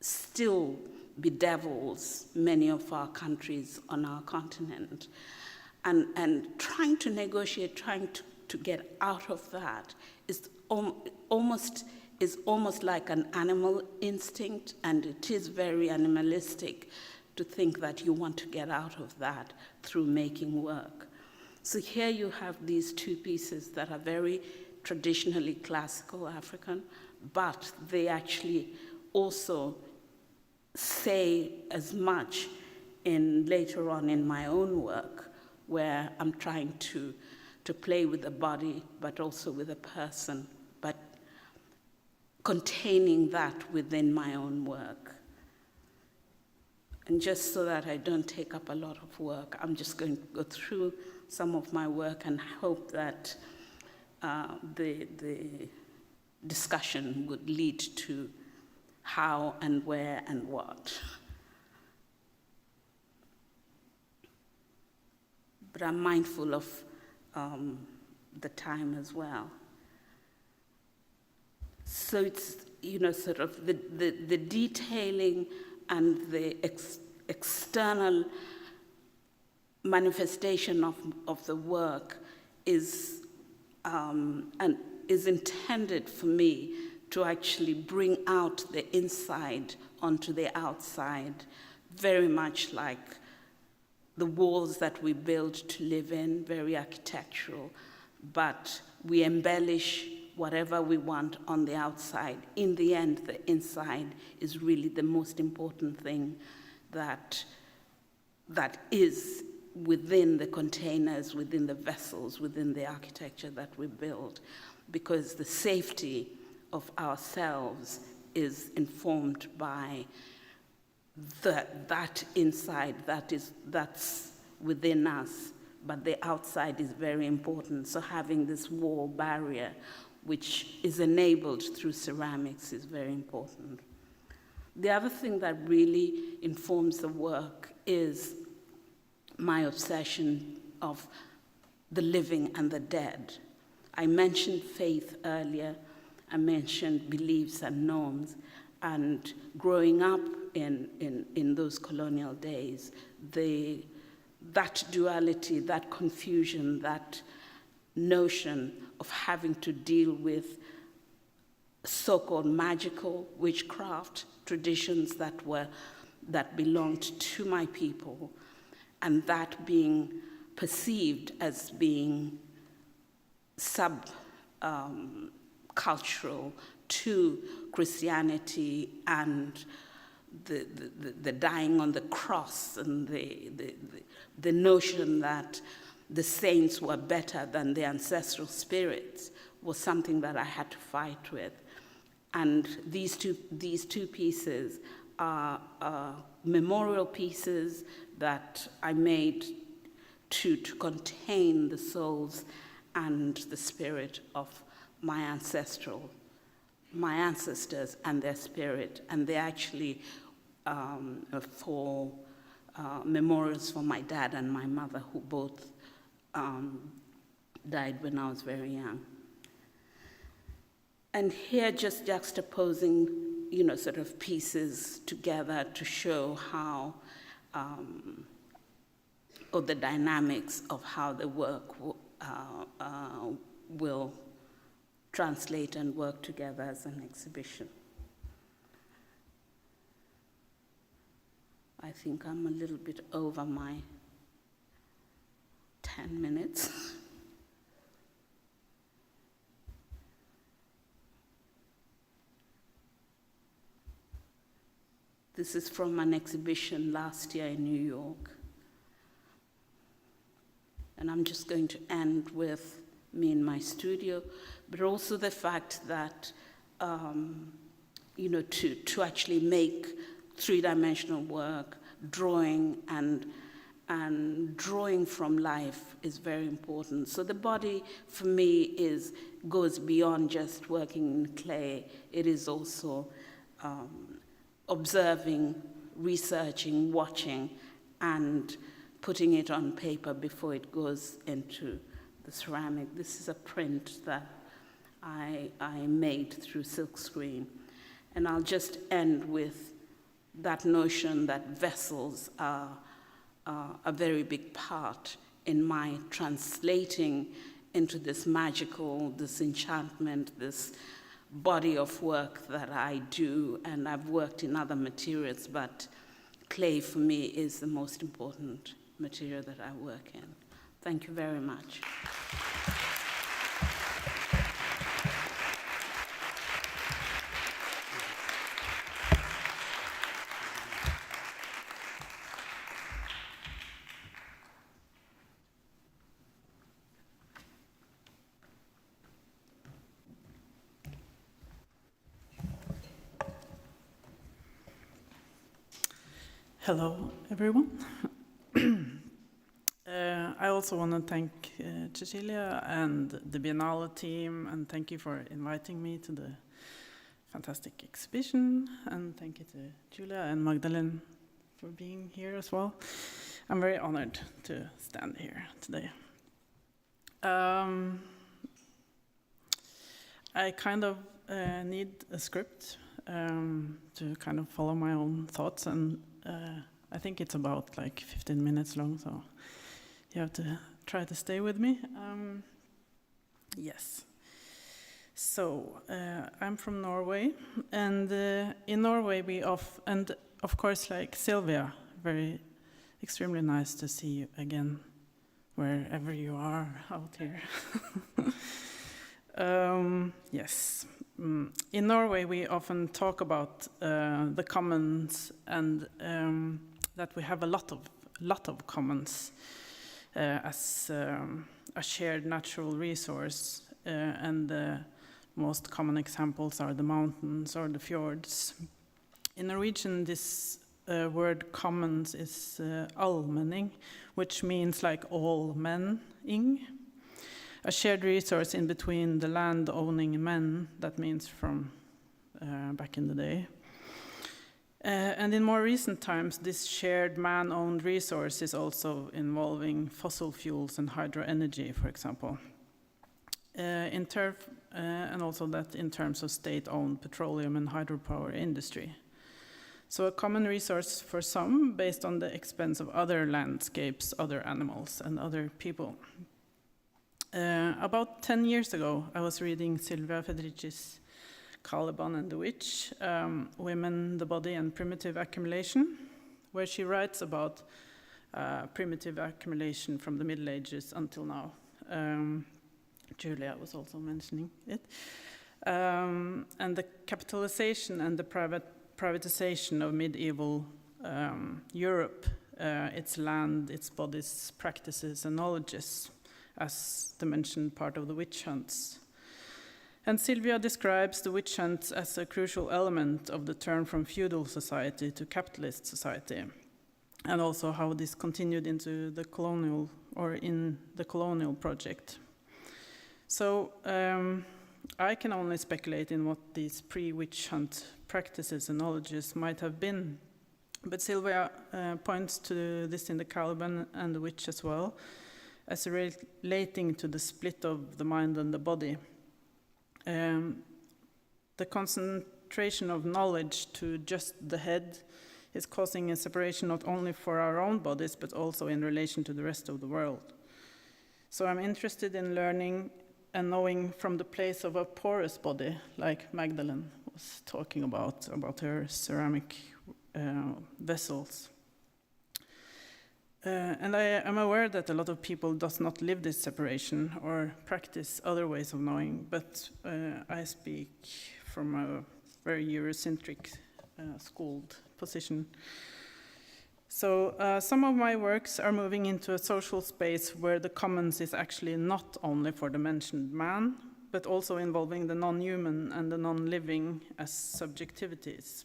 still bedevils many of our countries on our continent. And trying to negotiate, trying to get out of that is almost like an animal instinct, and it is very animalistic to think that you want to get out of that through making work. So here you have these two pieces that are very traditionally classical African, but they actually also say as much later on in my own work, where I'm trying to play with the body, but also with a person, but containing that within my own work. And just so that I don't take up a lot of work, I'm just going to go through some of my work and hope that the discussion would lead to how and where and what. But I'm mindful of the time as well. So it's, sort of the detailing and the external manifestation of the work is intended for me to actually bring out the inside onto the outside, very much like the walls that we build to live in, very architectural, but we embellish whatever we want on the outside. In the end, the inside is really the most important thing that is within the containers, within the vessels, within the architecture that we build, because the safety of ourselves is informed by that inside that's within us, but the outside is very important. So having this wall barrier, which is enabled through ceramics, is very important. The other thing that really informs the work is my obsession of the living and the dead. I mentioned faith earlier. I mentioned beliefs and norms. And growing up in those colonial days, that duality, that confusion, that notion of having to deal with so-called magical witchcraft traditions that belonged to my people, and that being perceived as being sub-cultural to Christianity and the dying on the cross, and the notion that the saints were better than the ancestral spirits was something that I had to fight with. And these two pieces are memorial pieces that I made to contain the souls and the spirit of my ancestors and their spirit. And they're actually for memorials for my dad and my mother, who both died when I was very young. And here, just juxtaposing, sort of pieces together to show how, or the dynamics of how the work will translate and work together as an exhibition. I think I'm a little bit over my 10 minutes. This is from an exhibition last year in New York. And I'm just going to end with me in my studio, but also the fact that, to actually make three-dimensional work, drawing and drawing from life is very important. So the body, for me, goes beyond just working in clay. It is also observing, researching, watching, and putting it on paper before it goes into the ceramic. This is a print that I made through silkscreen. And I'll just end with that notion that vessels are a very big part in my translating into this magical, this enchantment, this body of work that I do. And I've worked in other materials, but clay for me is the most important material that I work in. Thank you very much. Hello, everyone. I also want to thank Cecilia and the Biennale team, and thank you for inviting me to the fantastic exhibition, and thank you to Julia and Magdalene for being here as well. I'm very honored to stand here today. I kind of need a script to kind of follow my own thoughts, and I think it's about like 15 minutes long, so you have to try to stay with me. Yes. So I'm from Norway, and in Norway and of course, like Silvia, extremely nice to see you again, wherever you are out here. Yes. In Norway, we often talk about the commons, and that we have a lot of commons as a shared natural resource, and the most common examples are the mountains or the fjords. In Norwegian, this word commons is allmenning, which means like all men-ing. A shared resource in between the land-owning men, that means from back in the day. And in more recent times, this shared man-owned resource is also involving fossil fuels and hydroenergy, for example. And also that in terms of state-owned petroleum and hydropower industry. So a common resource for some based on the expense of other landscapes, other animals, and other people. About 10 years ago, I was reading Silvia Federici's Caliban and the Witch, Women, the Body, and Primitive Accumulation, where she writes about primitive accumulation from the Middle Ages until now. Julia was also mentioning it. And the capitalization and the privatization of medieval Europe its land, its bodies, practices, and knowledges, as the mentioned part of the witch hunts. And Silvia describes the witch hunt as a crucial element of the turn from feudal society to capitalist society, and also how this continued into the colonial, or in the colonial project. So I can only speculate in what these pre-witch hunt practices and knowledges might have been, but Silvia points to this in the Caliban and the witch as well, as relating to the split of the mind and the body. The concentration of knowledge to just the head is causing a separation not only for our own bodies, but also in relation to the rest of the world. So I'm interested in learning and knowing from the place of a porous body, like Magdalene was talking about her ceramic vessels. And I am aware that a lot of people does not live this separation or practice other ways of knowing, but I speak from a very Eurocentric schooled position. So some of my works are moving into a social space where the commons is actually not only for the mentioned man, but also involving the non-human and the non-living as subjectivities.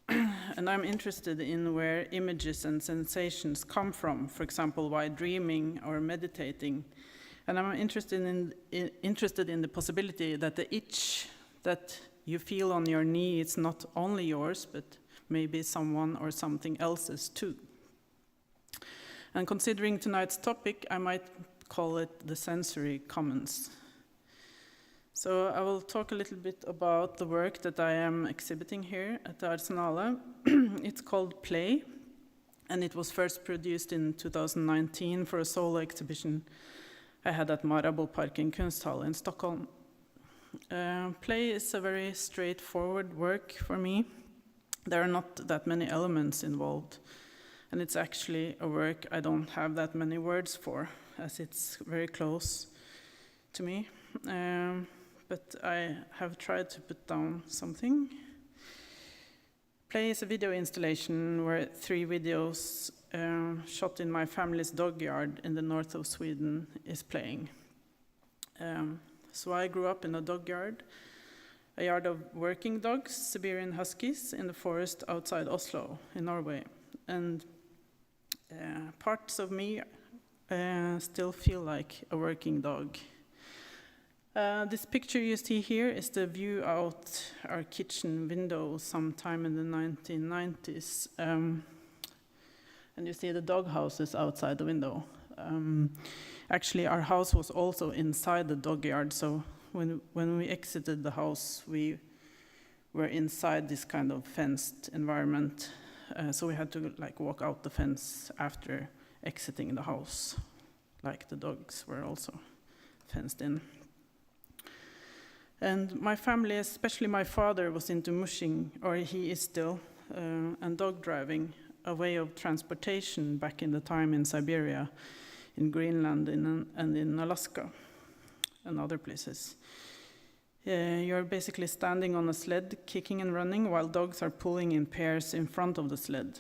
And I'm interested in where images and sensations come from, for example, while dreaming or meditating. And I'm interested in the possibility that the itch that you feel on your knee is not only yours, but maybe someone or something else's too. And considering tonight's topic, I might call it the sensory commons. So I will talk a little bit about the work that I am exhibiting here at the Arsenale. It's called Play, and it was first produced in 2019 for a solo exhibition I had at Marabouparken Kunsthall in Stockholm. Play is a very straightforward work for me. There are not that many elements involved, and it's actually a work I don't have that many words for, as it's very close to me. But I have tried to put down something. Play is a video installation where 3 videos shot in my family's dog yard in the north of Sweden is playing. So I grew up in a dog yard, a yard of working dogs, Siberian Huskies, in the forest outside Oslo in Norway. And parts of me still feel like a working dog. This picture you see here is the view out our kitchen window sometime in the 1990s. And you see the dog houses outside the window. Actually, our house was also inside the dog yard, so when we exited the house, we were inside this kind of fenced environment. So we had to walk out the fence after exiting the house, like the dogs were also fenced in. And my family, especially my father, was into mushing, or he is still, and dog driving, a way of transportation back in the time in Siberia, in Greenland, and in Alaska, and other places. You're basically standing on a sled, kicking and running, while dogs are pulling in pairs in front of the sled.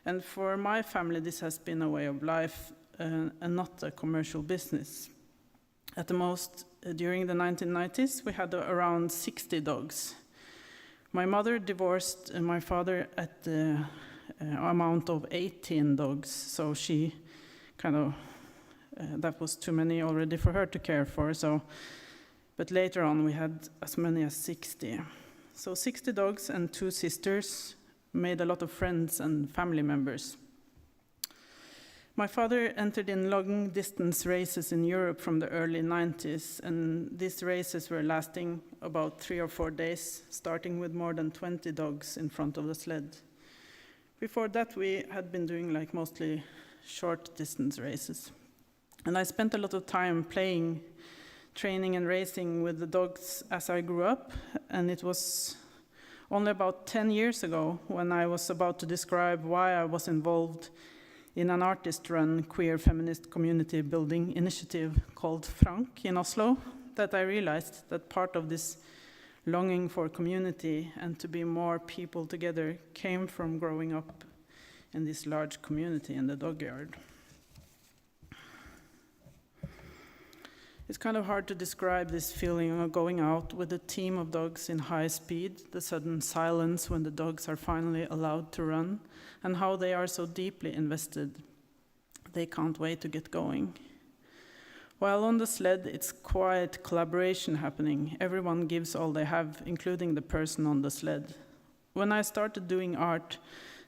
And for my family, this has been a way of life, and not a commercial business. At the most, during the 1990s, we had around 60 dogs. My mother divorced my father at the amount of 18 dogs, so she that was too many already for her to care for. But later on, we had as many as 60. So 60 dogs and 2 sisters made a lot of friends and family members. My father entered in long-distance races in Europe from the early 90s, and these races were lasting about 3 or 4 days, starting with more than 20 dogs in front of the sled. Before that, we had been doing mostly short-distance races. And I spent a lot of time playing, training and racing with the dogs as I grew up, and it was only about 10 years ago when I was about to describe why I was involved in an artist-run queer feminist community building initiative called Frank in Oslo, that I realized that part of this longing for community and to be more people together came from growing up in this large community in the dog yard. It's kind of hard to describe this feeling of going out with a team of dogs in high speed, the sudden silence when the dogs are finally allowed to run, and how they are so deeply invested. They can't wait to get going. While on the sled, it's quiet collaboration happening. Everyone gives all they have, including the person on the sled. When I started doing art,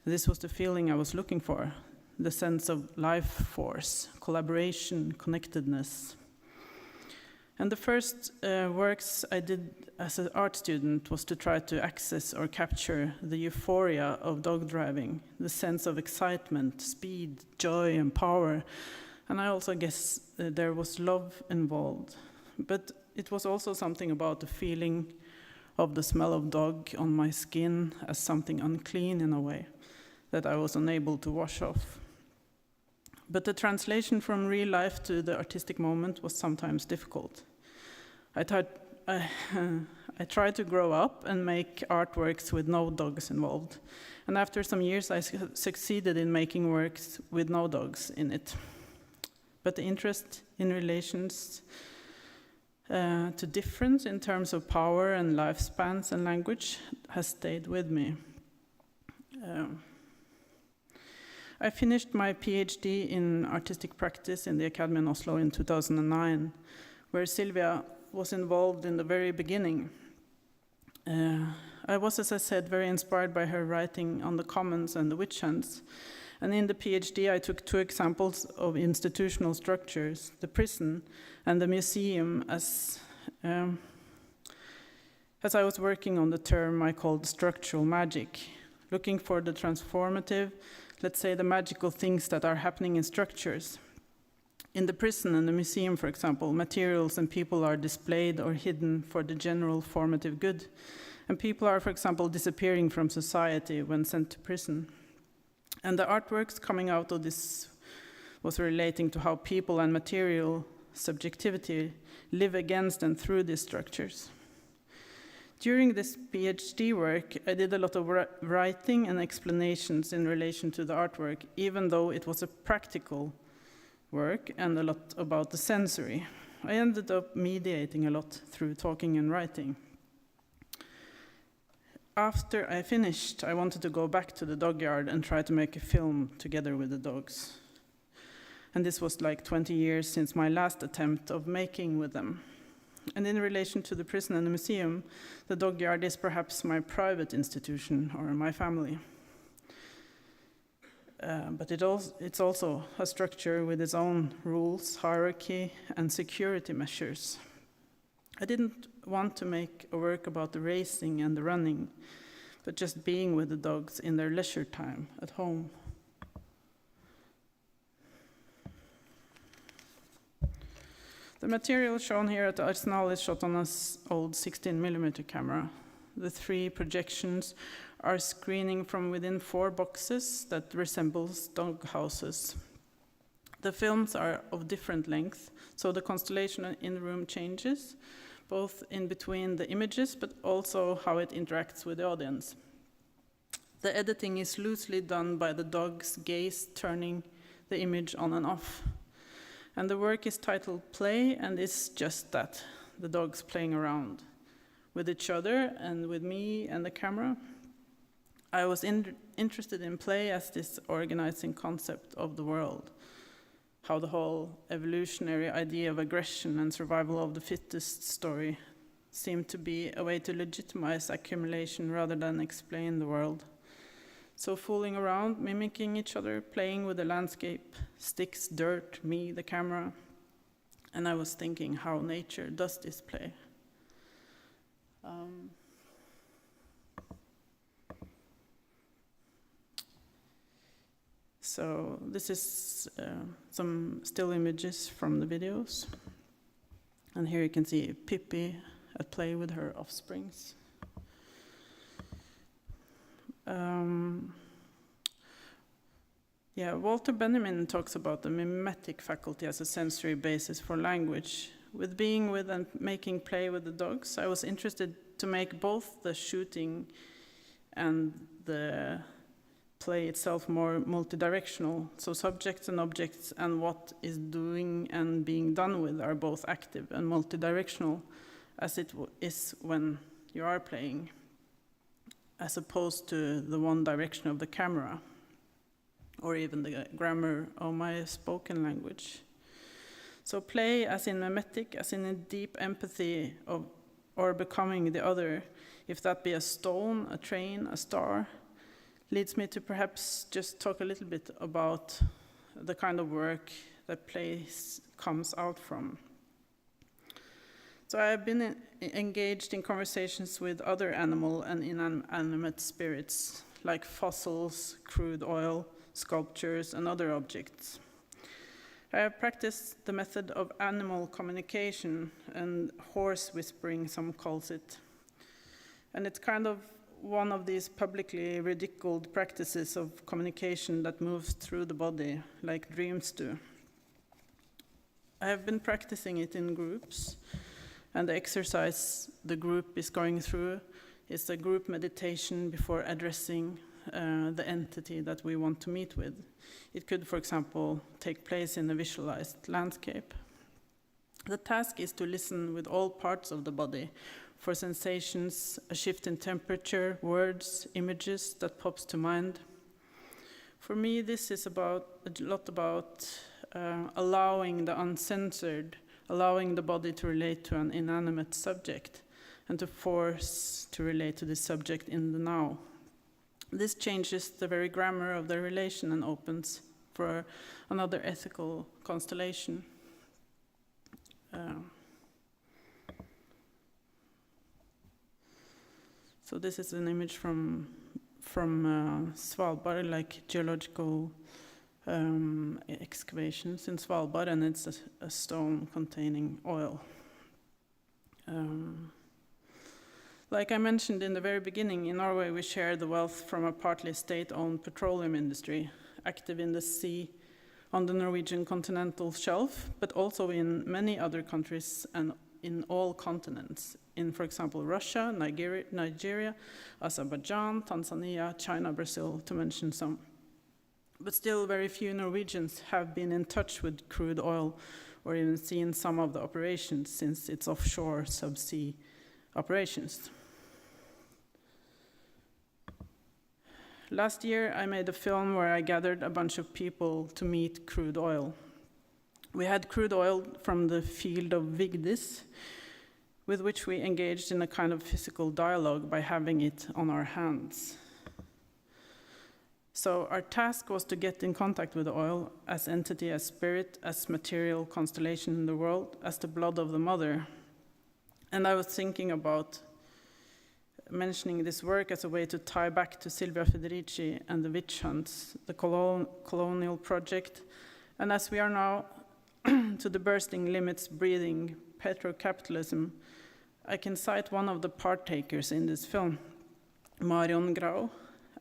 this was the feeling I was looking for, the sense of life force, collaboration, connectedness. And the first works I did as an art student was to try to access or capture the euphoria of dog driving, the sense of excitement, speed, joy, and power. And I also guess there was love involved. But it was also something about the feeling of the smell of dog on my skin as something unclean in a way that I was unable to wash off. But the translation from real life to the artistic moment was sometimes difficult. I tried to grow up and make artworks with no dogs involved. And after some years, I succeeded in making works with no dogs in it. But the interest in relations to difference in terms of power and lifespans and language has stayed with me. I finished my PhD in artistic practice in the Academy in Oslo in 2009, where Silvia was involved in the very beginning. I was, as I said, very inspired by her writing on the commons and the witch hunts. And in the PhD, I took two examples of institutional structures, the prison and the museum, as I was working on the term I called structural magic, looking for the transformative, let's say the magical things that are happening in structures. In the prison and the museum, for example, materials and people are displayed or hidden for the general formative good. And people are, for example, disappearing from society when sent to prison. And the artworks coming out of this was relating to how people and material subjectivity live against and through these structures. During this PhD work, I did a lot of writing and explanations in relation to the artwork, even though it was a practical work and a lot about the sensory. I ended up mediating a lot through talking and writing. After I finished, I wanted to go back to the dog yard and try to make a film together with the dogs. And this was like 20 years since my last attempt of making with them. And in relation to the prison and the museum, the dog yard is perhaps my private institution or my family. But it's also a structure with its own rules, hierarchy, and security measures. I didn't want to make a work about the racing and the running, but just being with the dogs in their leisure time at home. The material shown here at the Arsenal is shot on an old 16mm camera. The three projections are screening from within 4 boxes that resembles dog houses. The films are of different length, so the constellation in the room changes, both in between the images, but also how it interacts with the audience. The editing is loosely done by the dog's gaze turning the image on and off. And the work is titled Play, and is just that, the dogs playing around with each other and with me and the camera. I was interested in play as this organizing concept of the world, how the whole evolutionary idea of aggression and survival of the fittest story seemed to be a way to legitimize accumulation rather than explain the world. So fooling around, mimicking each other, playing with the landscape, sticks, dirt, me, the camera. And I was thinking how nature does this play. So this is some still images from the videos. And here you can see Pippi at play with her offsprings. Walter Benjamin talks about the mimetic faculty as a sensory basis for language. With being with and making play with the dogs, I was interested to make both the shooting and the play itself more multidirectional. So subjects and objects and what is doing and being done with are both active and multidirectional, as it is when you are playing, as opposed to the one direction of the camera, or even the grammar of my spoken language. So play as in mimetic, as in a deep empathy of, or becoming the other, if that be a stone, a train, a star, leads me to perhaps just talk a little bit about the kind of work that play comes out from. So I have been engaged in conversations with other animal and inanimate spirits, like fossils, crude oil, sculptures, and other objects. I have practiced the method of animal communication and horse whispering, some calls it. And it's kind of one of these publicly ridiculed practices of communication that moves through the body, like dreams do. I have been practicing it in groups, and the exercise the group is going through is a group meditation before addressing the entity that we want to meet with. It could, for example, take place in a visualized landscape. The task is to listen with all parts of the body for sensations, a shift in temperature, words, images that pops to mind. For me, this is a lot about allowing the uncensored, allowing the body to relate to an inanimate subject, and to force to relate to this subject in the now. This changes the very grammar of the relation and opens for another ethical constellation. So this is an image from Svalbard, like geological excavations in Svalbard, and it's a stone containing oil. Like I mentioned in the very beginning, in Norway we share the wealth from a partly state-owned petroleum industry, active in the sea on the Norwegian continental shelf, but also in many other countries and in all continents, in, for example, Russia, Nigeria, Azerbaijan, Tanzania, China, Brazil, to mention some. But still, very few Norwegians have been in touch with crude oil or even seen some of the operations, since it's offshore subsea operations. Last year, I made a film where I gathered a bunch of people to meet crude oil. We had crude oil from the field of Vigdis, with which we engaged in a kind of physical dialogue by having it on our hands. So our task was to get in contact with the oil as entity, as spirit, as material constellation in the world, as the blood of the mother. And I was thinking about mentioning this work as a way to tie back to Silvia Federici and the witch hunts, the colonial project, and as we are now to the bursting limits breathing petrocapitalism, I can cite one of the partakers in this film, Marion Grau,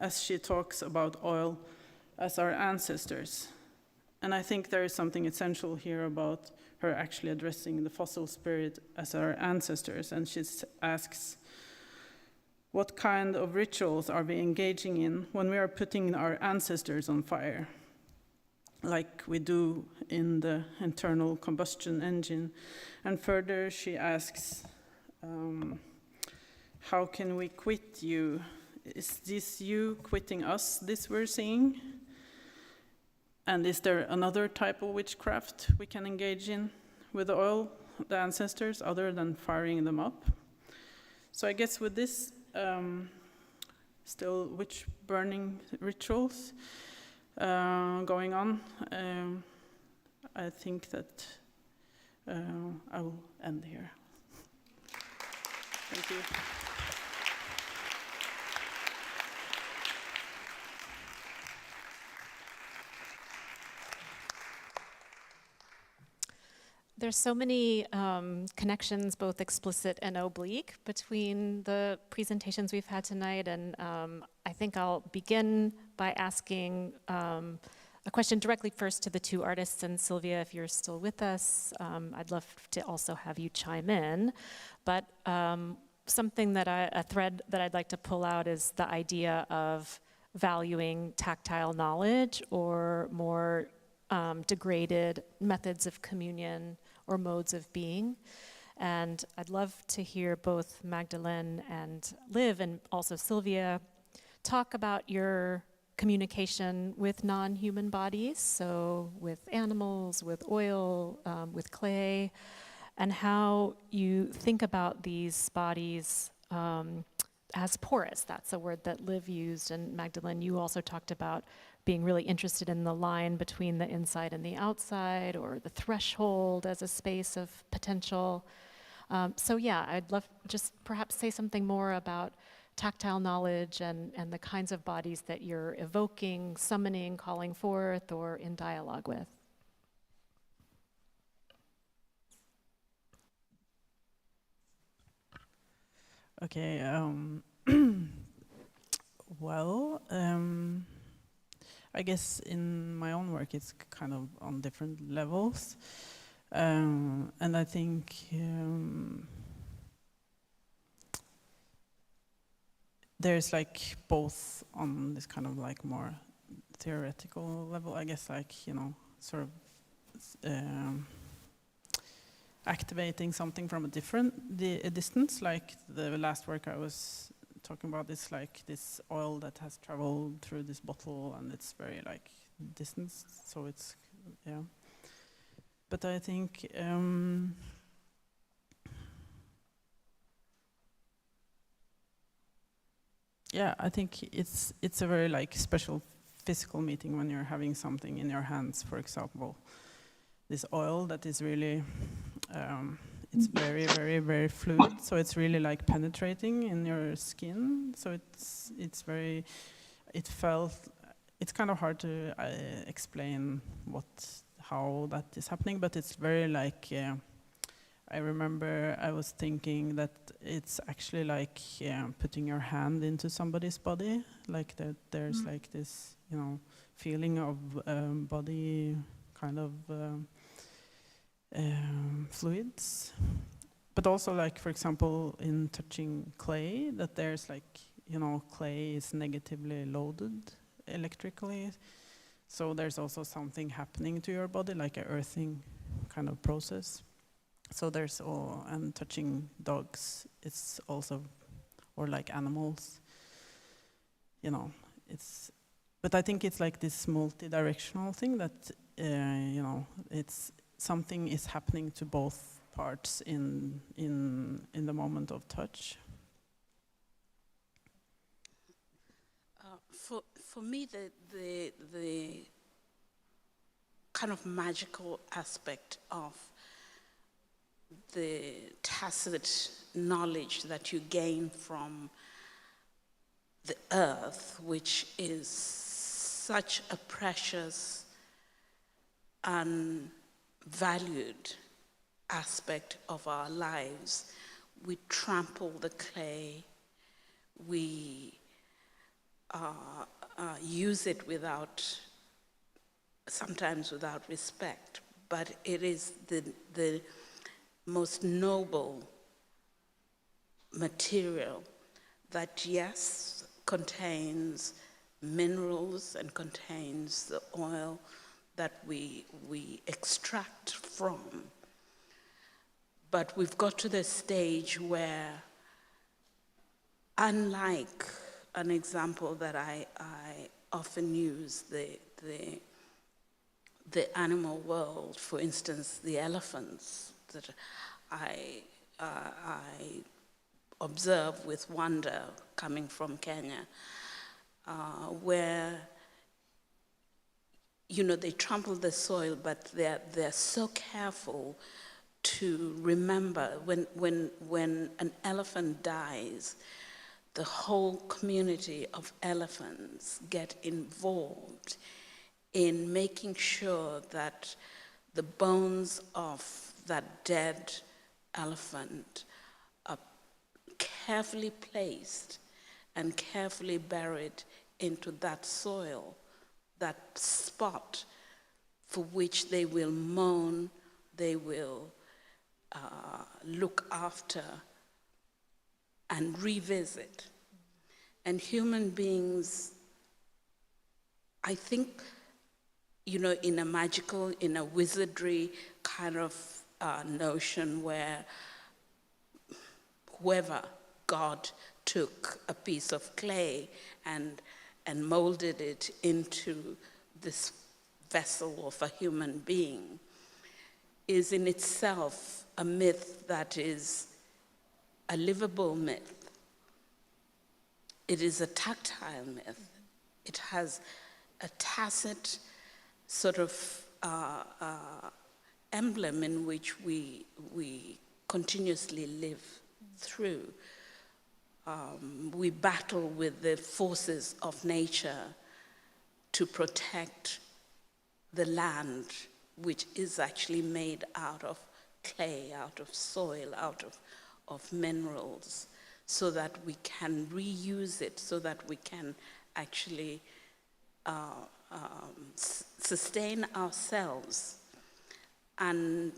as she talks about oil as our ancestors. And I think there is something essential here about her actually addressing the fossil spirit as our ancestors, and she asks, what kind of rituals are we engaging in when we are putting our ancestors on fire, like we do in the internal combustion engine? And further, she asks, how can we quit you? Is this you quitting us, this we're seeing? And is there another type of witchcraft we can engage in with the oil, the ancestors, other than firing them up? So I guess with this, still witch burning rituals going on, I think that I will end here. Thank you. There's so many connections, both explicit and oblique, between the presentations we've had tonight, and I think I'll begin by asking a question directly first to the two artists, and Silvia, if you're still with us, I'd love to also have you chime in. But something that a thread that I'd like to pull out is the idea of valuing tactile knowledge or more degraded methods of communion or modes of being. And I'd love to hear both Magdalene and Liv, and also Silvia, talk about your communication with non-human bodies, so with animals, with oil, with clay, and how you think about these bodies as porous. That's a word that Liv used, and Magdalene, you also talked about being really interested in the line between the inside and the outside, or the threshold as a space of potential. So yeah, I'd love just perhaps say something more about tactile knowledge and the kinds of bodies that you're evoking, summoning, calling forth, or in dialogue with. Okay, well, I guess in my own work it's kind of on different levels. And I think there's like both on this kind of like more theoretical level, I guess, like, you know, sort of activating something from a distance, like the last work I was talking about is like this oil that has traveled through this bottle and it's very like distance, so it's, yeah. But I think yeah, I think it's a very like special physical meeting when you're having something in your hands, for example, this oil that is really it's very, very, very fluid, so it's really like penetrating in your skin. So it's very, it felt, it's kind of hard to explain how that is happening, but it's very like, I remember I was thinking that it's actually like putting your hand into somebody's body, like that there's like this, you know, feeling of body kind of fluids, but also like, for example, in touching clay, that there's like, you know, clay is negatively loaded electrically, so there's also something happening to your body, like a earthing kind of process. So there's all, and touching dogs, it's also, or like animals, you know, it's, but I think it's like this multi-directional thing that, you know, it's, something is happening to both parts in the moment of touch. For me, the kind of magical aspect of the tacit knowledge that you gain from the earth, which is such a precious and valued aspect of our lives. We trample the clay, we use it sometimes without respect, but it is the most noble material that, yes, contains minerals and contains the oil that we extract from. But we've got to the stage where, unlike an example that I often use, the animal world, for instance, the elephants that I observe with wonder coming from Kenya, where, you know, they trample the soil, but they're so careful to remember when an elephant dies, the whole community of elephants get involved in making sure that the bones of that dead elephant are carefully placed and carefully buried into that soil, that spot for which they will mourn, they will look after and revisit. And human beings, I think, you know, in a magical, in a wizardry kind of notion where whoever, God, took a piece of clay and molded it into this vessel of a human being, is in itself a myth that is a livable myth. It is a tactile myth. It has a tacit sort of emblem in which we continuously live through. We battle with the forces of nature to protect the land, which is actually made out of clay, out of soil, out of minerals, so that we can reuse it, so that we can actually sustain ourselves. And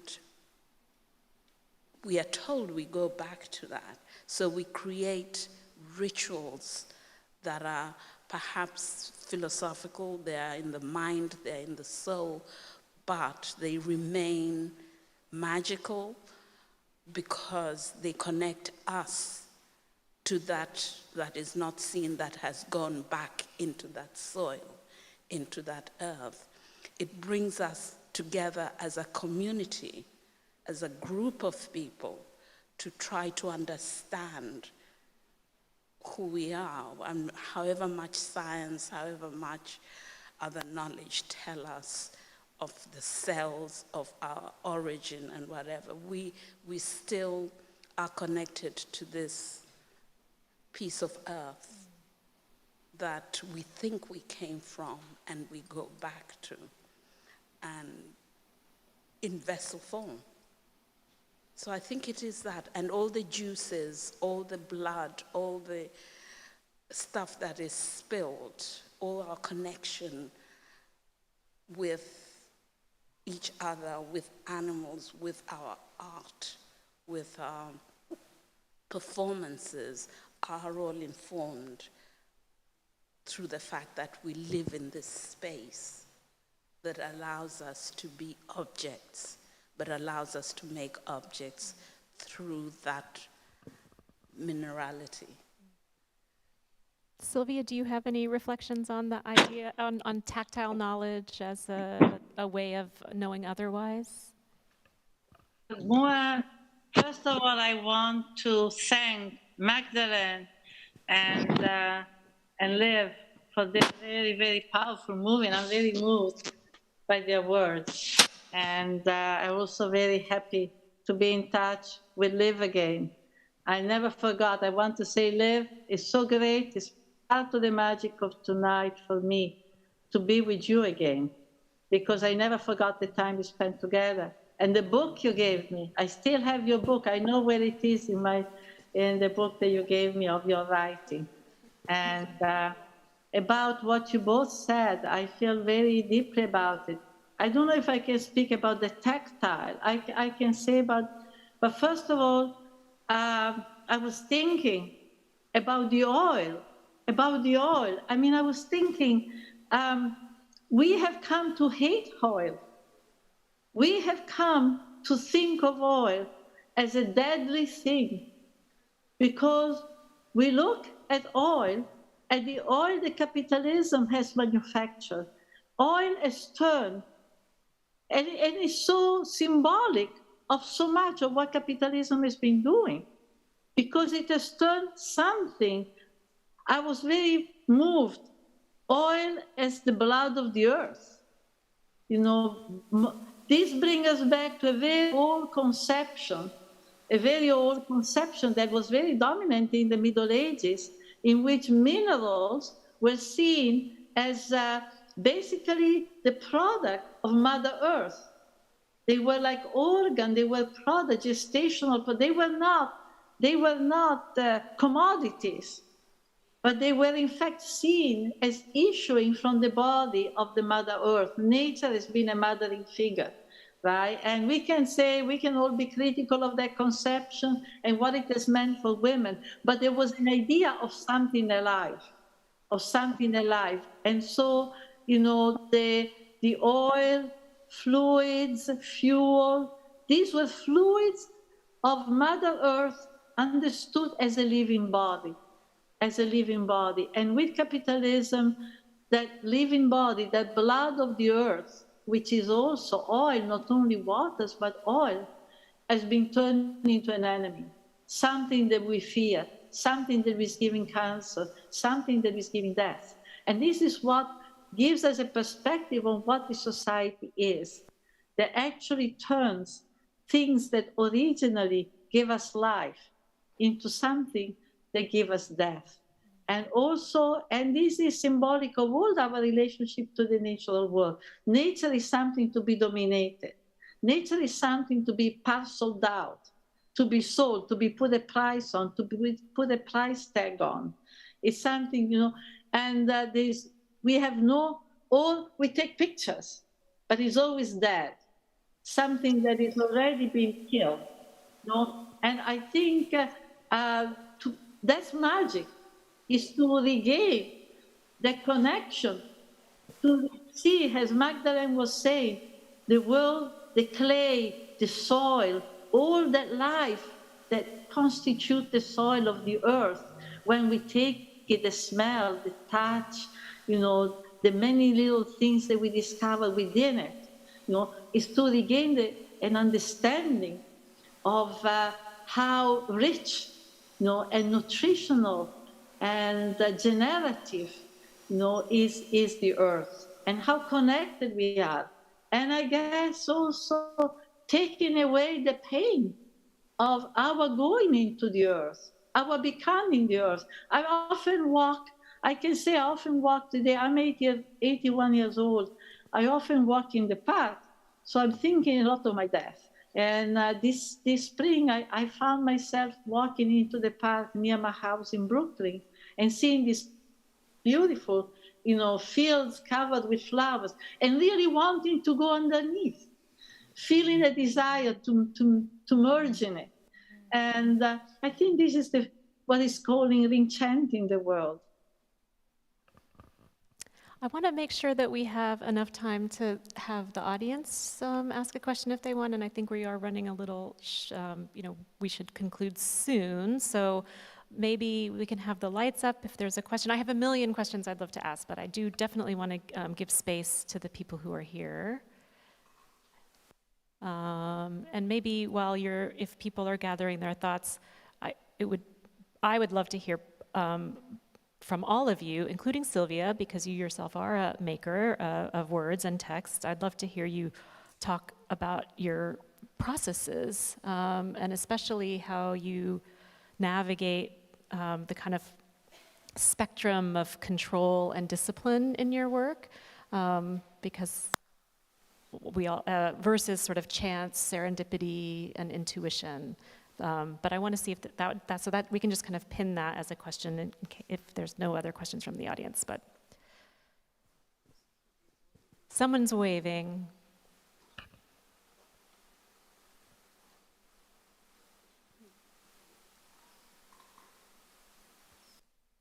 we are told we go back to that. So we create rituals that are perhaps philosophical, they are in the mind, they're in the soul, but they remain magical because they connect us to that is not seen, that has gone back into that soil, into that earth. It brings us together as a community, as a group of people, to try to understand who we are, and however much science, however much other knowledge tell us of the cells of our origin and whatever, we still are connected to this piece of earth that we think we came from and we go back to, and in vessel form. So I think it is that, and all the juices, all the blood, all the stuff that is spilled, all our connection with each other, with animals, with our art, with our performances, are all informed through the fact that we live in this space that allows us to be objects, but allows us to make objects through that minerality. Silvia, do you have any reflections on the idea, on tactile knowledge as a way of knowing otherwise? First of all, I want to thank Magdalene and Liv for this very, very powerful movie. I'm very moved by their words. And I'm also very happy to be in touch with Liv again. I never forgot. I want to say, Liv, it's so great. It's part of the magic of tonight for me to be with you again, because I never forgot the time we spent together. And the book you gave me, I still have your book. I know where it is in the book that you gave me of your writing. And about what you both said, I feel very deeply about it. I don't know if I can speak about the tactile. I can say but first of all, I was thinking about the oil, I mean, I was thinking, we have come to hate oil. We have come to think of oil as a deadly thing, because we look at oil, and the oil that capitalism has manufactured. Oil has turned, and it's so symbolic of so much of what capitalism has been doing, because it has turned something. I was very moved. Oil as the blood of the earth. You know, this brings us back to a very old conception that was very dominant in the Middle Ages, in which minerals were seen as basically the product of Mother Earth. They were like organ, they were product, gestational, but they were not commodities, but they were in fact seen as issuing from the body of the Mother Earth. Nature has been a mothering figure. right? And we can say, we can all be critical of that conception and what it has meant for women, but there was an idea of something alive, And so, you know, the oil, fluids, fuel, these were fluids of Mother Earth understood as a living body, And with capitalism, that living body, that blood of the earth, which is also oil, not only waters, but oil, has been turned into an enemy, something that we fear, something that is giving cancer, something that is giving death. And this is what gives us a perspective on what the society is, that actually turns things that originally gave us life into something that gave us death. And also, and this is symbolic of all our relationship to the natural world. Nature is something to be dominated. Nature is something to be parceled out, to be sold, to be put a price on, to be put a price tag on. It's something, you know, and we have we take pictures, but it's always dead. Something that is already been killed, you know? And I think that's magic, is to regain the connection, to see, as Magdalene was saying, the world, the clay, the soil, all that life that constitutes the soil of the earth. When we take it, the smell, the touch, you know, the many little things that we discover within it, you know, is to regain an understanding of how rich, you know, and nutritional and generative, you know, is the earth, and how connected we are. And I guess also taking away the pain of our going into the earth, our becoming the earth. I often walk today, I'm 81 years old. I often walk in the park, so I'm thinking a lot of my death. And this spring, I found myself walking into the park near my house in Brooklyn and seeing these beautiful, you know, fields covered with flowers, and really wanting to go underneath, feeling a desire to merge in it. And I think this is what is calling re-enchanting the world. I want to make sure that we have enough time to have the audience ask a question if they want, and I think we are running a little, you know, we should conclude soon. So maybe we can have the lights up if there's a question. I have a million questions I'd love to ask, but I do definitely want to give space to the people who are here. And maybe while if people are gathering their thoughts, I would love to hear from all of you, including Silvia, because you yourself are a maker of words and text. I'd love to hear you talk about your processes, and especially how you navigate the kind of spectrum of control and discipline in your work, because we all versus sort of chance, serendipity, and intuition. But I want to see if so that we can just kind of pin that as a question if there's no other questions from the audience. But someone's waving.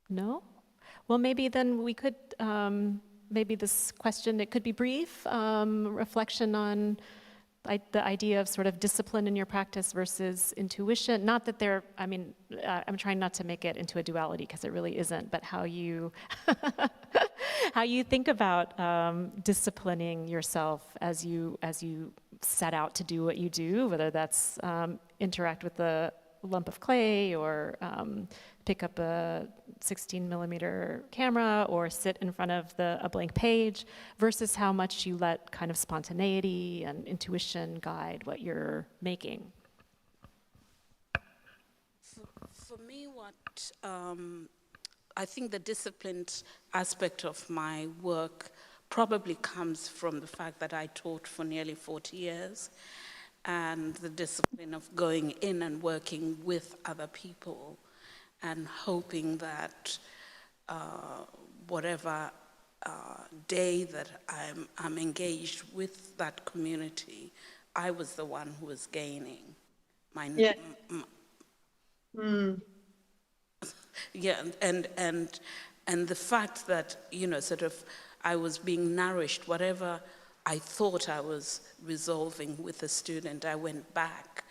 No? Well, maybe then we could, maybe this question, it could be brief, reflection on the idea of sort of discipline in your practice versus intuition. Not that they're, I mean, I'm trying not to make it into a duality because it really isn't, but how you, how you think about disciplining yourself as you set out to do what you do, whether that's interact with the lump of clay or pick up a 16 millimeter camera or sit in front of a blank page versus how much you let kind of spontaneity and intuition guide what you're making. For me, what I think the disciplined aspect of my work probably comes from the fact that I taught for nearly 40 years and the discipline of going in and working with other people and hoping that whatever day that I'm engaged with that community, I was the one who was gaining. Yeah. Yeah, and the fact that, you know, sort of I was being nourished, whatever I thought I was resolving with a student, I went back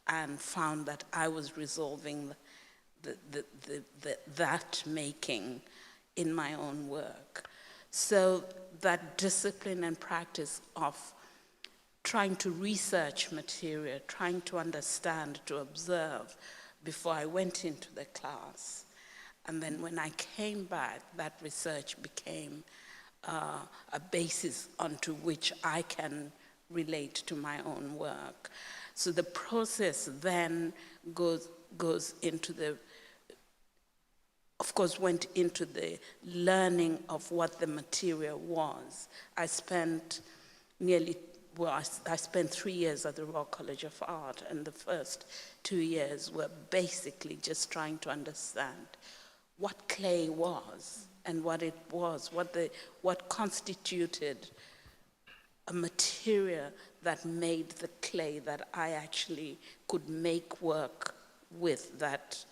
and found that I was resolving that making in my own work. So that discipline and practice of trying to research material, trying to understand, to observe before I went into the class. And then when I came back, that research became a basis onto which I can relate to my own work. So the process then goes into the, of course, went into the learning of what the material was. I spent I spent 3 years at the Royal College of Art, and the first 2 years were basically just trying to understand what clay was and what it was, what constituted a material that made the clay that I actually could make work with, that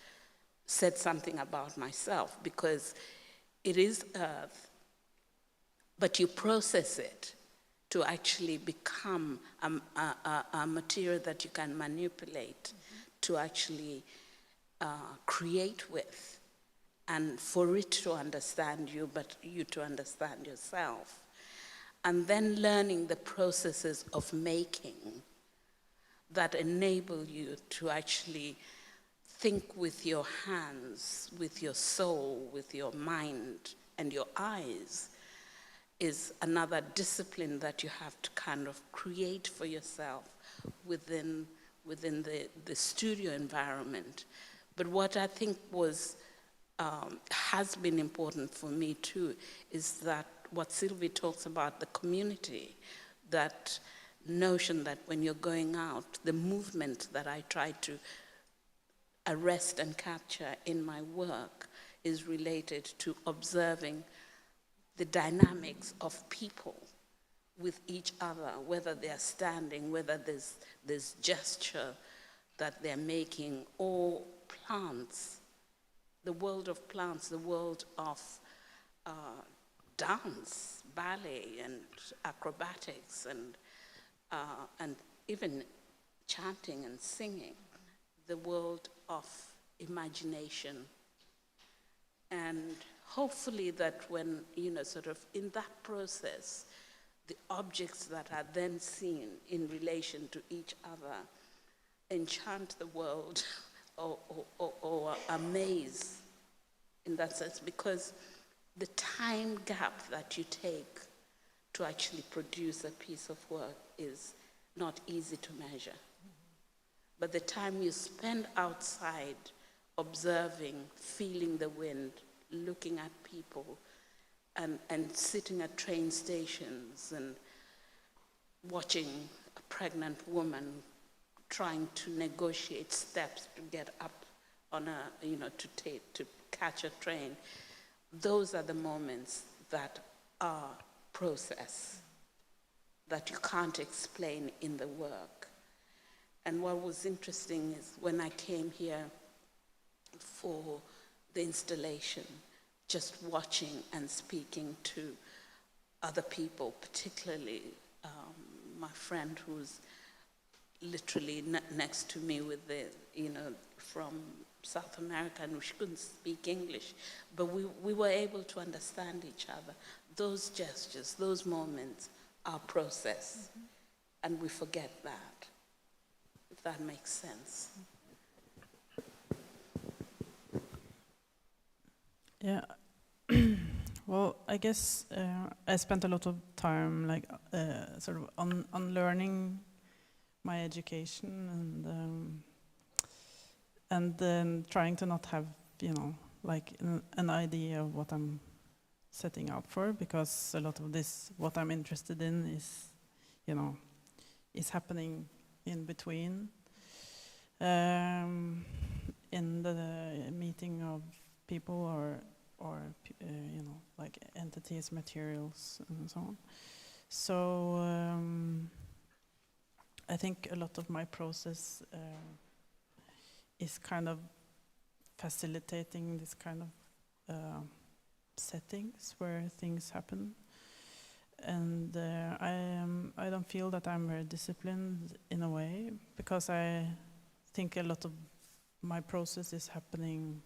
said something about myself, because it is earth, but you process it to actually become a material that you can manipulate, to actually create with, and for it to understand you, but you to understand yourself. And then learning the processes of making that enable you to actually think with your hands, with your soul, with your mind, and your eyes, is another discipline that you have to kind of create for yourself within the studio environment. But what I think was has been important for me too is that what Sylvie talks about, the community, that notion that when you're going out, the movement that I try to arrest and capture in my work is related to observing the dynamics of people with each other, whether they're standing, whether there's gesture that they're making, or plants, the world of plants, the world of dance, ballet, and acrobatics, and even chanting and singing, the world of imagination. And hopefully that when, you know, sort of in that process, the objects that are then seen in relation to each other enchant the world or amaze in that sense, because the time gap that you take to actually produce a piece of work is not easy to measure. But the time you spend outside observing, feeling the wind, looking at people, and sitting at train stations and watching a pregnant woman trying to negotiate steps to get up on a, you know, to catch a train, those are the moments that are process, that you can't explain in the work. And what was interesting is when I came here for the installation, just watching and speaking to other people, particularly my friend who's literally next to me with the, you know, from South America, and she couldn't speak English, but we were able to understand each other. Those gestures, those moments are process, and we forget that, if that makes sense. Yeah. Well, I guess I spent a lot of time like sort of on learning my education and then trying to not have, you know, like an idea of what I'm setting out for, because a lot of this, what I'm interested in is, you know, is happening in between. In the meeting of people or you know, like entities, materials, and so on. So I think a lot of my process is kind of facilitating this kind of settings where things happen. And I don't feel that I'm very disciplined in a way, because I think a lot of my process is happening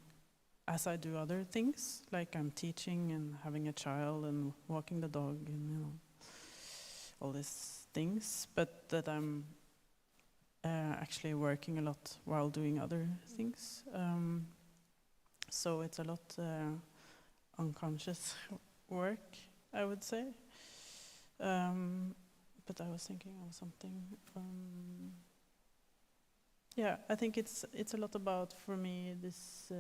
as I do other things, like I'm teaching and having a child and walking the dog and all these things, but that I'm actually working a lot while doing other things. So it's a lot unconscious work, I would say. But I was thinking of something. Yeah, I think it's a lot about, for me, this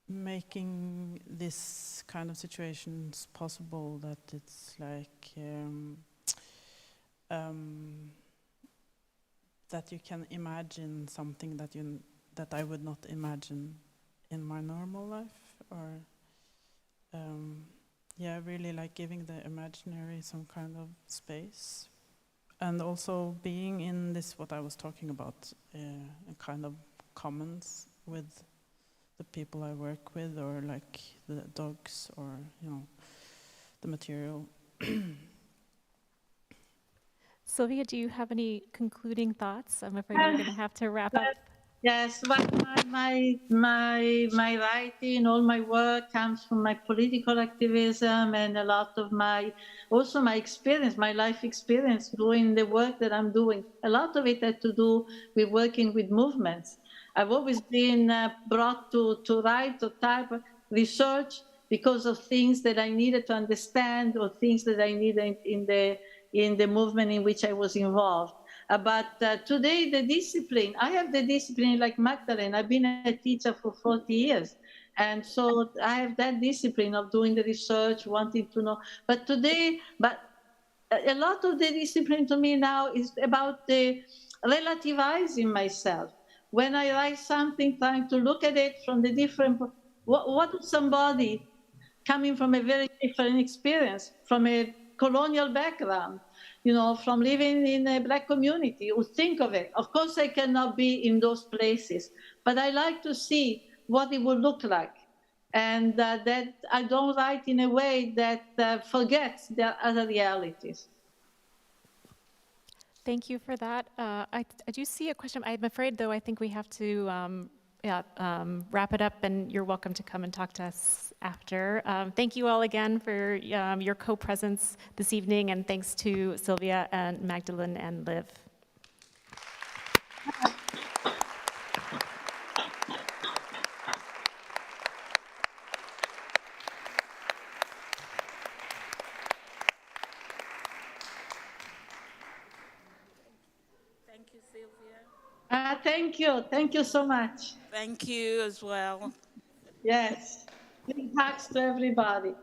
making this kind of situations possible, that it's like that you can imagine something that I would not imagine in my normal life, or yeah, really like giving the imaginary some kind of space, and also being in this, what I was talking about, a kind of commons with the people I work with, or like the dogs, or the material. Sylvia, do you have any concluding thoughts? I'm afraid we're going to have to wrap up. Yes, my writing, all my work comes from my political activism, and a lot of my experience, my life experience doing the work that I'm doing. A lot of it had to do with working with movements. I've always been brought to write, to type, research, because of things that I needed to understand, or things that I needed in the movement in which I was involved. But today, the discipline, I have the discipline like Magdalene. I've been a teacher for 40 years. And so I have that discipline of doing the research, wanting to know. But today, a lot of the discipline to me now is about the relativizing myself. When I write something, trying to look at it from the different, what does somebody coming from a very different experience, from a colonial background, from living in a Black community, who think of it. Of course, I cannot be in those places, but I like to see what it would look like. And that I don't write in a way that forgets the other realities. Thank you for that. I do see a question. I'm afraid, though, I think we have to wrap it up, and you're welcome to come and talk to us after. Thank you all again for your co-presence this evening, and thanks to Silvia and Magdalene and Liv. Thank you, Silvia. Thank you. Thank you so much. Thank you as well. Yes. Big hugs to everybody.